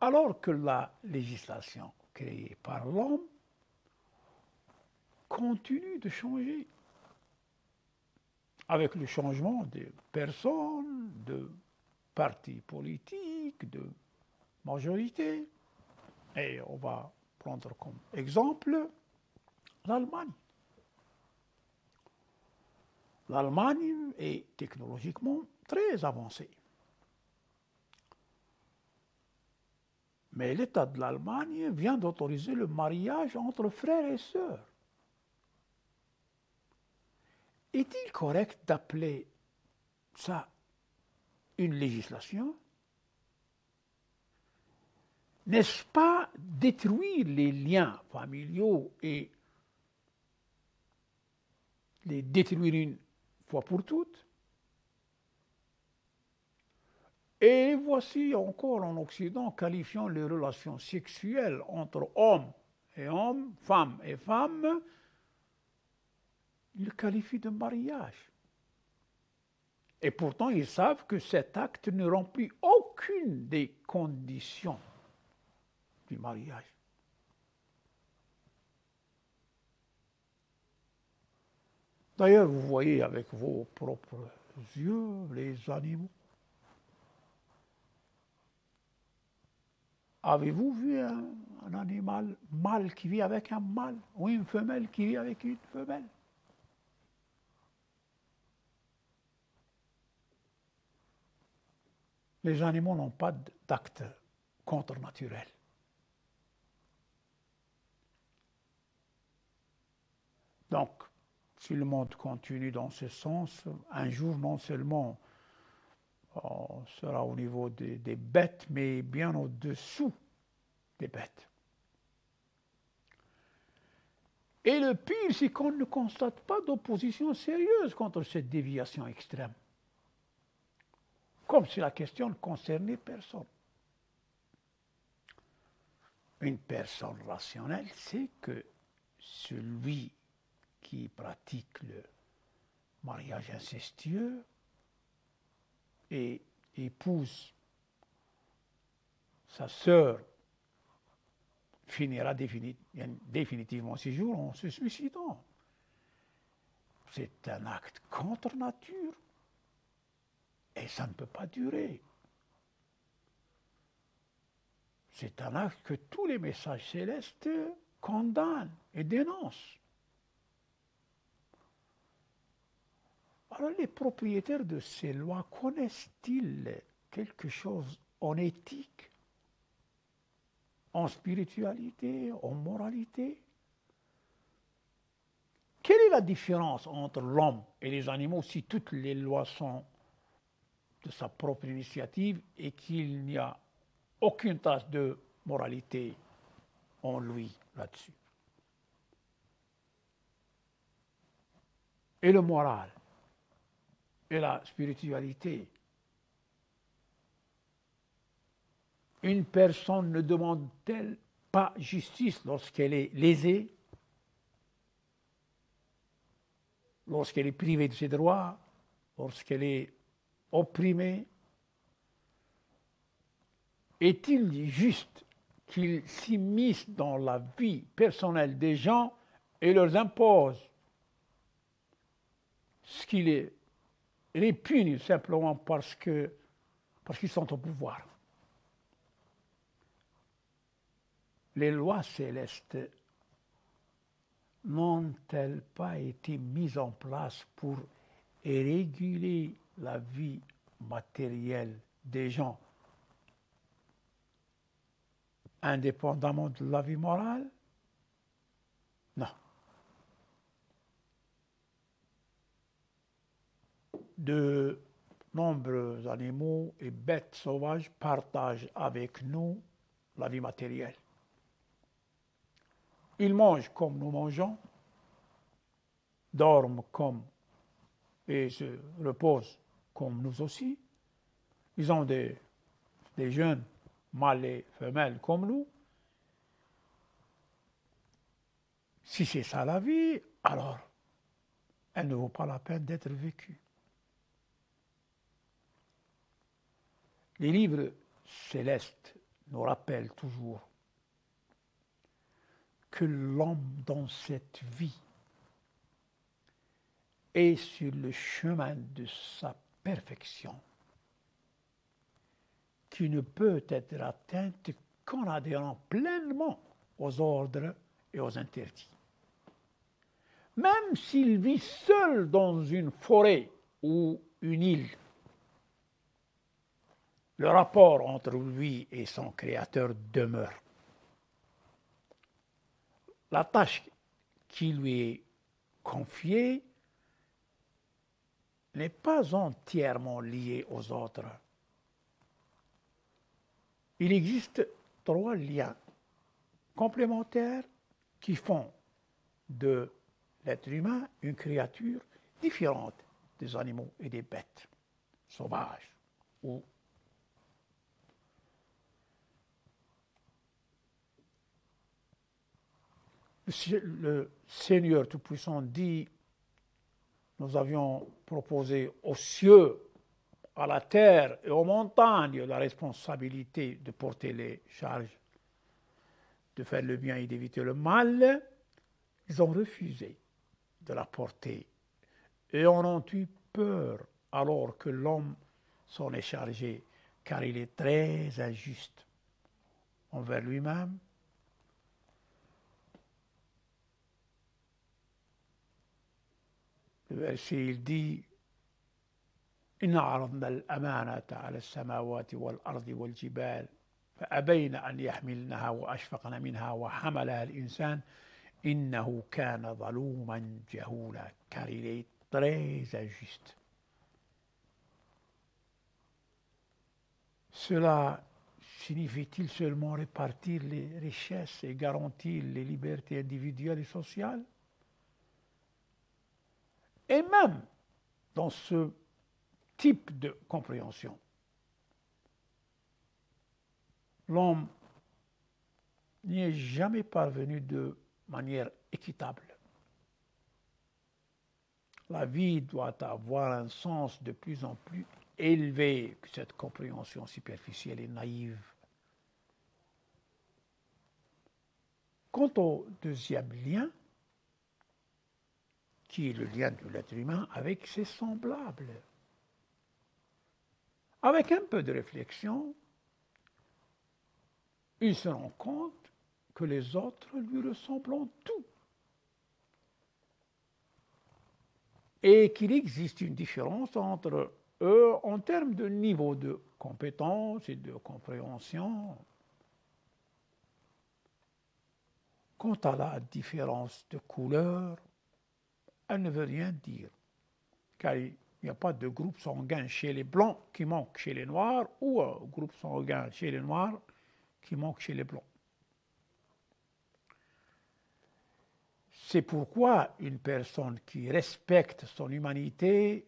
Alors que la législation créée par l'homme continue de changer avec le changement de personnes, de partis politiques, de majorité. Et on va prendre comme exemple l'Allemagne. L'Allemagne est technologiquement très avancée. Mais l'État de l'Allemagne vient d'autoriser le mariage entre frères et sœurs. Est-il correct d'appeler ça une législation? N'est-ce pas détruire les liens familiaux et les détruire une fois pour toutes? Et voici encore en Occident qualifiant les relations sexuelles entre hommes et hommes, femmes et femmes, ils le qualifient de mariage. Et pourtant, ils savent que cet acte ne remplit aucune des conditions du mariage. D'ailleurs, vous voyez avec vos propres yeux les animaux. Avez-vous vu un animal mâle qui vit avec un mâle ou une femelle qui vit avec une femelle? Les animaux n'ont pas d'acte contre-naturel. Donc, si le monde continue dans ce sens, un jour, non seulement on sera au niveau des bêtes, mais bien au-dessous des bêtes. Et le pire, c'est qu'on ne constate pas d'opposition sérieuse contre cette déviation extrême. Comme si la question ne concernait personne. Une personne rationnelle sait que celui qui pratique le mariage incestueux et épouse sa sœur finira définitivement ses jours en se suicidant. C'est un acte contre nature et ça ne peut pas durer. C'est un acte que tous les messages célestes condamnent et dénoncent. Alors les propriétaires de ces lois connaissent-ils quelque chose en éthique, en spiritualité, en moralité? Quelle est la différence entre l'homme et les animaux si toutes les lois sont de sa propre initiative et qu'il n'y a aucune trace de moralité en lui là-dessus? Et le moral et la spiritualité. Une personne ne demande-t-elle pas justice lorsqu'elle est lésée lorsqu'elle est privée de ses droits, lorsqu'elle est opprimée, est-il juste qu'il s'immisce dans la vie personnelle des gens et leur impose ce qui les répugne simplement parce qu'ils sont au pouvoir? Les lois célestes n'ont-elles pas été mises en place pour réguler la vie matérielle des gens, indépendamment de la vie morale? Non. De nombreux animaux et bêtes sauvages partagent avec nous la vie matérielle. Ils mangent comme nous mangeons, dorment comme et se reposent comme nous aussi. Ils ont des jeunes mâles et femelles comme nous. Si c'est ça la vie, alors elle ne vaut pas la peine d'être vécue. Les livres célestes nous rappellent toujours que l'homme dans cette vie est sur le chemin de sa perfection, qui ne peut être atteinte qu'en adhérant pleinement aux ordres et aux interdits. Même s'il vit seul dans une forêt ou une île, le rapport entre lui et son Créateur demeure. La tâche qui lui est confiée n'est pas entièrement liée aux autres. Il existe 3 liens complémentaires qui font de l'être humain une créature différente des animaux et des bêtes sauvages ou le Seigneur Tout-Puissant dit: nous avions proposé aux cieux, à la terre et aux montagnes la responsabilité de porter les charges, de faire le bien et d'éviter le mal. Ils ont refusé de la porter et en ont eu peur alors que l'homme s'en est chargé, car il est très injuste envers lui-même. Le verset, il dit: إنا عرضنا الأمانة على السماوات والأرض والجبال فأبين أن يحملنها وأشفقن منها وحملها الإنسان إنه كان ظلوما جهولا. Car il est très injuste. Cela signifie-t-il seulement répartir les richesses et garantir les libertés individuelles et sociales? Et même dans ce type de compréhension, l'homme n'y est jamais parvenu de manière équitable. La vie doit avoir un sens de plus en plus élevé que cette compréhension superficielle et naïve. Quant au deuxième lien, qui est le lien de l'être humain avec ses semblables, avec un peu de réflexion, il se rend compte que les autres lui ressemblent en tout et qu'il existe une différence entre eux en termes de niveau de compétence et de compréhension. Quant à la différence de couleur, elle ne veut rien dire, car il n'y a pas de groupe sanguin chez les blancs qui manque chez les noirs ou un groupe sanguin chez les noirs qui manque chez les blancs. C'est pourquoi une personne qui respecte son humanité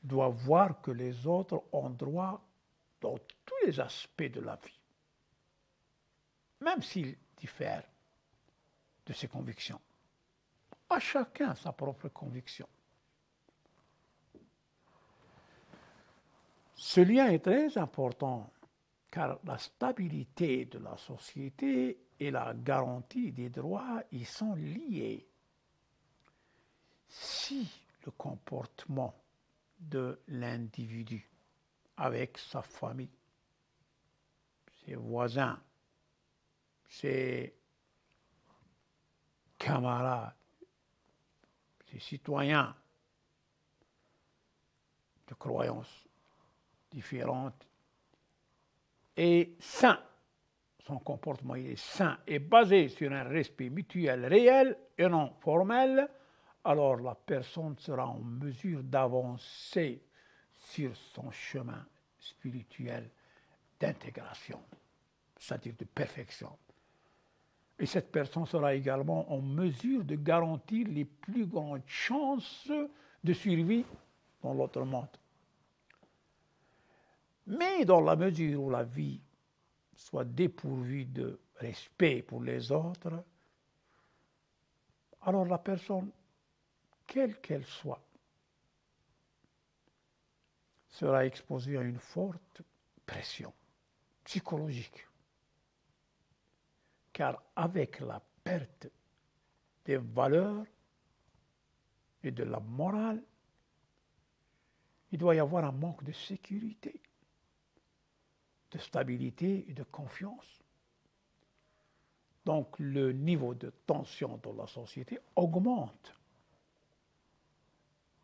doit voir que les autres ont droit dans tous les aspects de la vie, même s'ils diffèrent de ses convictions. À chacun sa propre conviction. Ce lien est très important car la stabilité de la société et la garantie des droits y sont liés. Si le comportement de l'individu avec sa famille, ses voisins, ses camarades, ses citoyens de croyances différentes est sain, son comportement il est sain et basé sur un respect mutuel réel et non formel, alors la personne sera en mesure d'avancer sur son chemin spirituel d'intégration, c'est-à-dire de perfection. Et cette personne sera également en mesure de garantir les plus grandes chances de survie dans l'autre monde. Mais dans la mesure où la vie soit dépourvue de respect pour les autres, alors la personne, quelle qu'elle soit, sera exposée à une forte pression psychologique. Car avec la perte des valeurs et de la morale, il doit y avoir un manque de sécurité, de stabilité et de confiance. Donc le niveau de tension dans la société augmente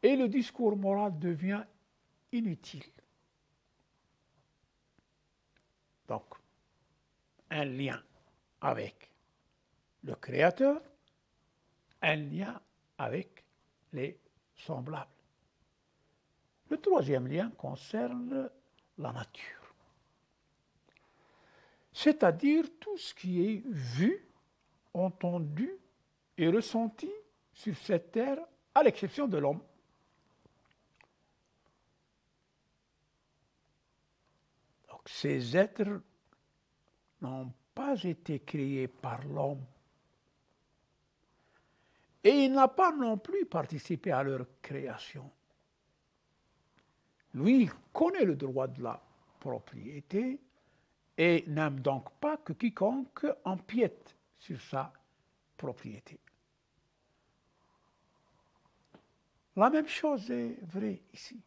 et le discours moral devient inutile. Donc, un lien avec le Créateur, un lien avec les semblables. Le troisième lien concerne la nature, c'est-à-dire tout ce qui est vu, entendu et ressenti sur cette terre, à l'exception de l'homme. Donc ces êtres n'ont pas été créés par l'homme. Et il n'a pas non plus participé à leur création. Lui, il connaît le droit de la propriété et n'aime donc pas que quiconque empiète sur sa propriété. La même chose est vraie ici.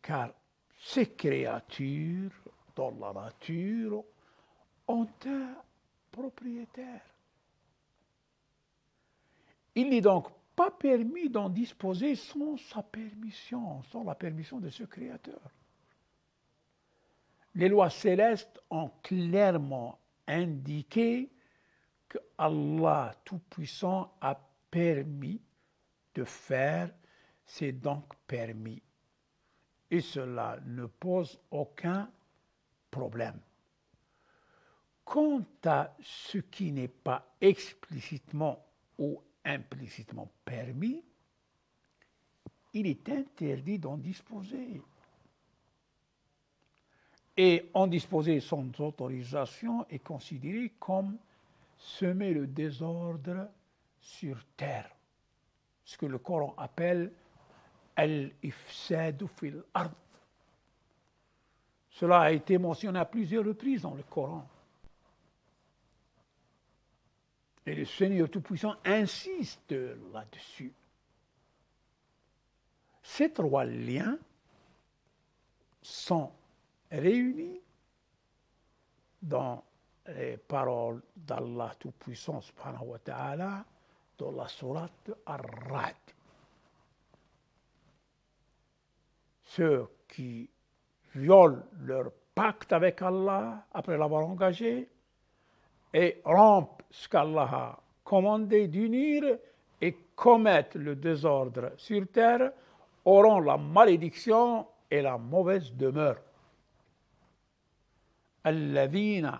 Car ces créatures dans la nature ont un propriétaire. Il n'est donc pas permis d'en disposer sans sa permission, sans la permission de ce Créateur. Les lois célestes ont clairement indiqué que Allah Tout-Puissant a permis de faire, c'est donc permis. Et cela ne pose aucun problème. Quant à ce qui n'est pas explicitement ou implicitement permis, il est interdit d'en disposer. Et en disposer sans autorisation est considéré comme semer le désordre sur terre, ce que le Coran appelle al-ifsadu fil ard. Cela a été mentionné à plusieurs reprises dans le Coran. Et le Seigneur Tout-Puissant insiste là-dessus. Ces trois liens sont réunis dans les paroles d'Allah Tout-Puissant, subhanahu wa ta'ala, dans la sourate Ar-Ra'd. Ceux qui violent leur pacte avec Allah après l'avoir engagé et rompent ce qu'Allah a commandé d'unir et commettent le désordre sur terre auront la malédiction et la mauvaise demeure. الذين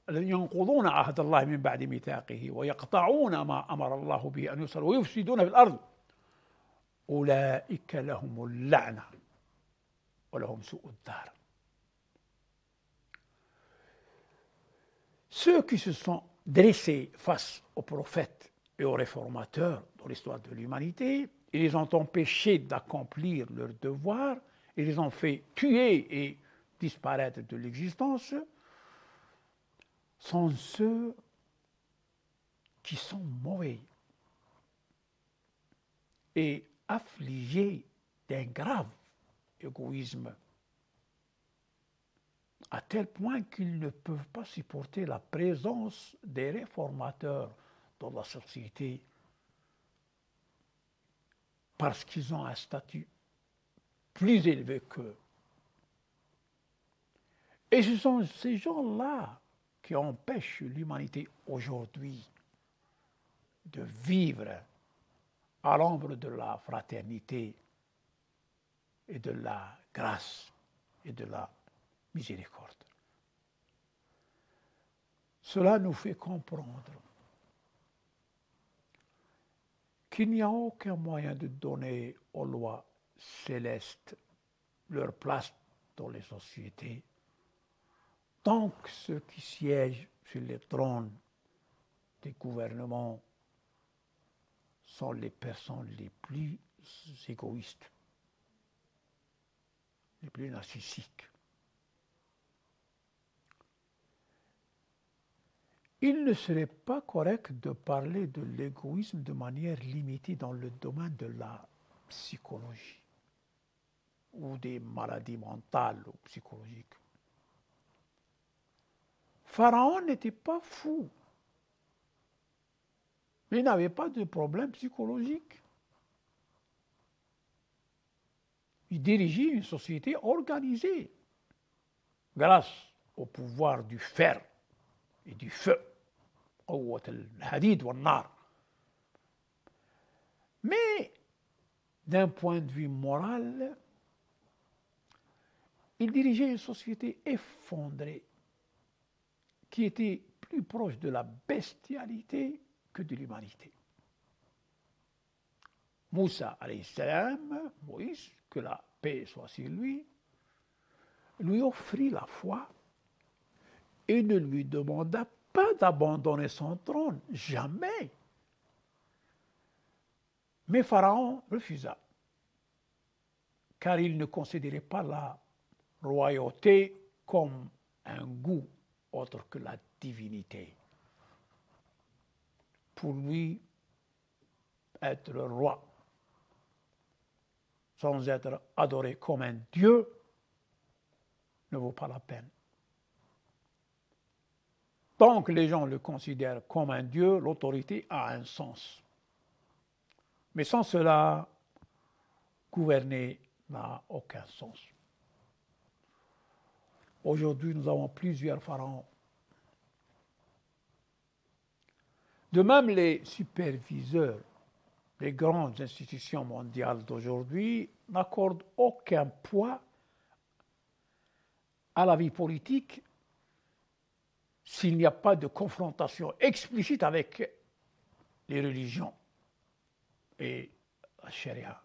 ينقضون عهد الله من بعد ميثاقه ويقطعون ما أمر الله به أن يوصل ويفسدون في الأرض أولئك لهم اللعنة ولهم سوء الدار. Ceux qui se sont dressés face aux prophètes et aux réformateurs dans l'histoire de l'humanité. Ils les ont empêchés d'accomplir leur devoir, ils les ont fait tuer et disparaître de l'existence, sont ceux qui sont mauvais et affligés d'un grave égoïsme, à tel point qu'ils ne peuvent pas supporter la présence des réformateurs dans la société parce qu'ils ont un statut plus élevé qu'eux. Et ce sont ces gens-là qui empêchent l'humanité aujourd'hui de vivre à l'ombre de la fraternité et de la grâce et de la miséricorde. Cela nous fait comprendre qu'il n'y a aucun moyen de donner aux lois célestes leur place dans les sociétés tant que ceux qui siègent sur les trônes des gouvernements sont les personnes les plus égoïstes, les plus narcissiques. Il ne serait pas correct de parler de l'égoïsme de manière limitée dans le domaine de la psychologie ou des maladies mentales ou psychologiques. Pharaon n'était pas fou. Il n'avait pas de problème psychologique. Il dirigeait une société organisée grâce au pouvoir du fer et du feu. Mais d'un point de vue moral, il dirigeait une société effondrée qui était plus proche de la bestialité que de l'humanité. Moussa, alayhi salam, Moïse, que la paix soit sur lui offrit la foi et ne lui demanda pas d'abandonner son trône, jamais. Mais Pharaon refusa, car il ne considérait pas la royauté comme un goût autre que la divinité. Pour lui, être roi sans être adoré comme un dieu ne vaut pas la peine. Tant que les gens le considèrent comme un dieu, l'autorité a un sens. Mais sans cela, gouverner n'a aucun sens. Aujourd'hui, nous avons plusieurs pharaons. De même, les superviseurs des grandes institutions mondiales d'aujourd'hui n'accordent aucun poids à la vie politique s'il n'y a pas de confrontation explicite avec les religions et la charia.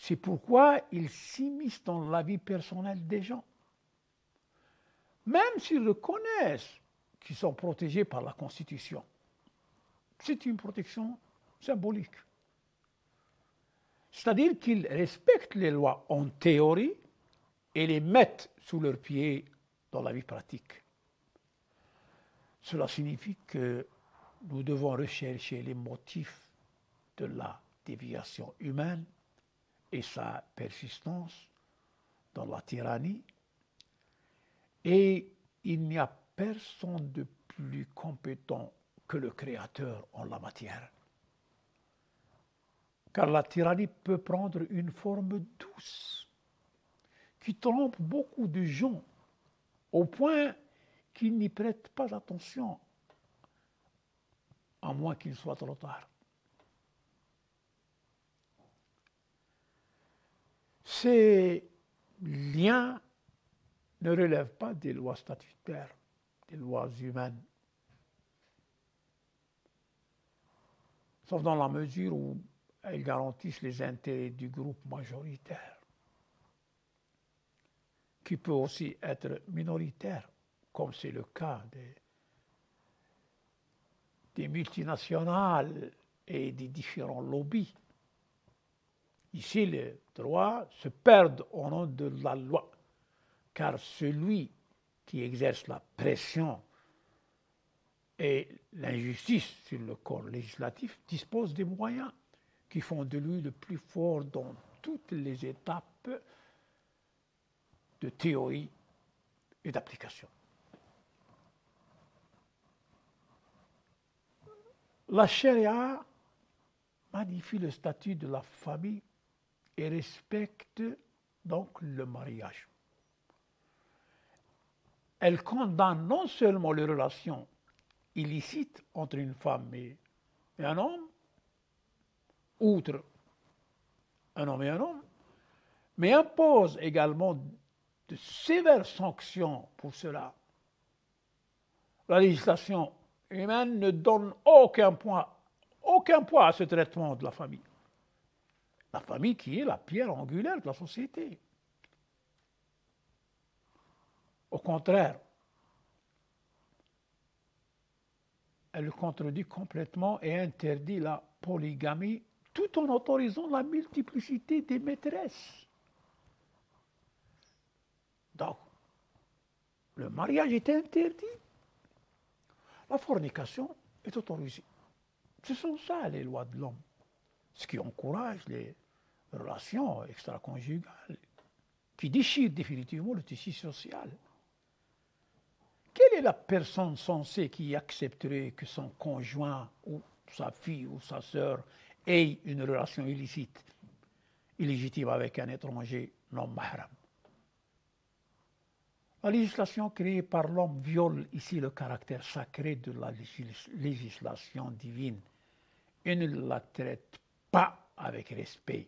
C'est pourquoi ils s'immiscent dans la vie personnelle des gens. Même s'ils reconnaissent qu'ils sont protégés par la Constitution. C'est une protection symbolique. C'est-à-dire qu'ils respectent les lois en théorie et les mettent sous leurs pieds dans la vie pratique. Cela signifie que nous devons rechercher les motifs de la déviation humaine et sa persistance dans la tyrannie. Et il n'y a personne de plus compétent que le Créateur en la matière. Car la tyrannie peut prendre une forme douce qui trompe beaucoup de gens au point qu'ils n'y prêtent pas attention, à moins qu'il soit trop tard. Ces liens ne relèvent pas des lois statutaires, des lois humaines, sauf dans la mesure où elles garantissent les intérêts du groupe majoritaire, qui peut aussi être minoritaire, comme c'est le cas des des multinationales et des différents lobbies. Ici, les droits se perdent au nom de la loi, car celui qui exerce la pression et l'injustice sur le corps législatif dispose des moyens qui font de lui le plus fort dans toutes les étapes de théorie et d'application. La charia magnifie le statut de la famille et respecte donc le mariage. Elle condamne non seulement les relations illicites entre une femme et un homme, outre un homme et un homme, mais impose également de sévères sanctions pour cela. La législation humaine ne donne aucun poids à ce traitement de la famille. La famille qui est la pierre angulaire de la société. Au contraire, elle contredit complètement et interdit la polygamie tout en autorisant la multiplicité des maîtresses. Donc, le mariage est interdit. La fornication est autorisée. Ce sont ça les lois de l'homme, ce qui encourage les relations extra-conjugales, qui déchirent définitivement le tissu social. Quelle est la personne sensée qui accepterait que son conjoint ou sa fille ou sa sœur ait une relation illicite, illégitime avec un étranger non mahram? La législation créée par l'homme viole ici le caractère sacré de la législation divine et ne la traite pas avec respect.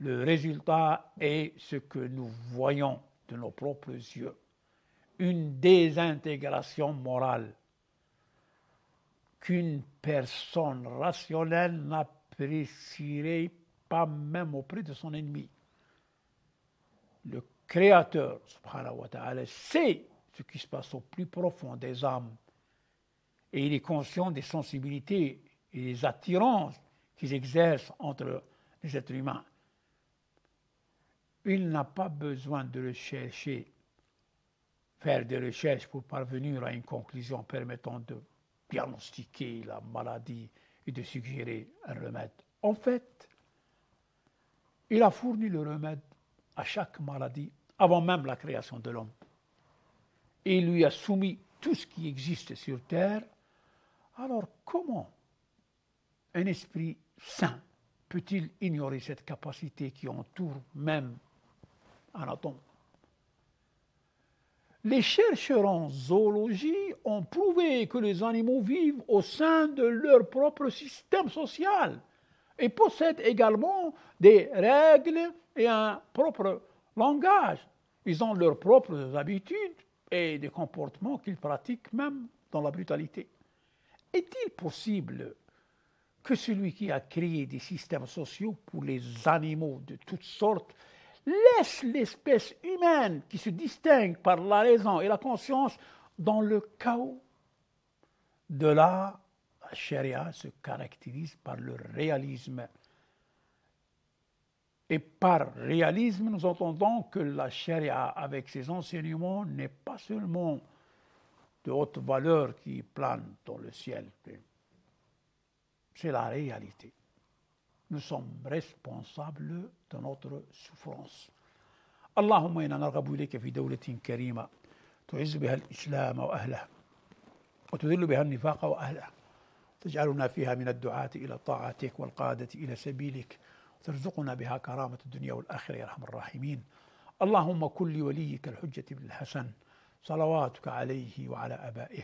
Le résultat est ce que nous voyons de nos propres yeux, une désintégration morale qu'une personne rationnelle n'apprécierait pas même auprès de son ennemi. Le Créateur, subhanahu wa ta'ala, sait ce qui se passe au plus profond des âmes et il est conscient des sensibilités et des attirances qu'ils exercent entre les êtres humains. Il n'a pas besoin de rechercher, faire des recherches pour parvenir à une conclusion permettant de diagnostiquer la maladie et de suggérer un remède. En fait, il a fourni le remède à chaque maladie avant même la création de l'homme. Et il lui a soumis tout ce qui existe sur Terre. Alors comment un esprit sain peut-il ignorer cette capacité qui entoure même un atome? Les chercheurs en zoologie ont prouvé que les animaux vivent au sein de leur propre système social et possèdent également des règles et un propre langage. Ils ont leurs propres habitudes et des comportements qu'ils pratiquent même dans la brutalité. Est-il possible que celui qui a créé des systèmes sociaux pour les animaux de toutes sortes laisse l'espèce humaine qui se distingue par la raison et la conscience dans le chaos? De là, la charia se caractérise par le réalisme. Et par réalisme, nous entendons que la charia, avec ses enseignements, n'est pas seulement de haute valeur qui plane dans le ciel. C'est la réalité. Nous sommes responsables de notre souffrance. اللهم إنا نرغب إليك في دولة كريمة تعز بها الإسلام وأهله وتذل بها النفاق وأهله تجعلنا فيها من الدعاة إلى طاعتك والقادة إلى سبيلك وترزقنا بها كرامة الدنيا والآخرة يا أرحم الراحمين. اللهم كن لوليك الحجة بن الحسن صلواتك عليه وعلى آبائه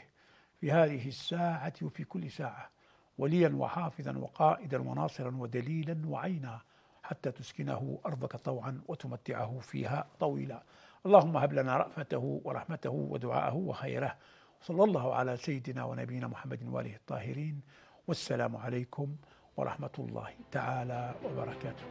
في هذه الساعة وفي كل ساعة وليا وحافظا وقائدا وناصرا ودليلا وعينا حتى تسكنه أرضك طوعا وتمتعه فيها طويلا. اللهم هب لنا رأفته ورحمته ودعاءه وخيره. صلى الله على سيدنا ونبينا محمد وآله الطاهرين والسلام عليكم ورحمة الله تعالى وبركاته.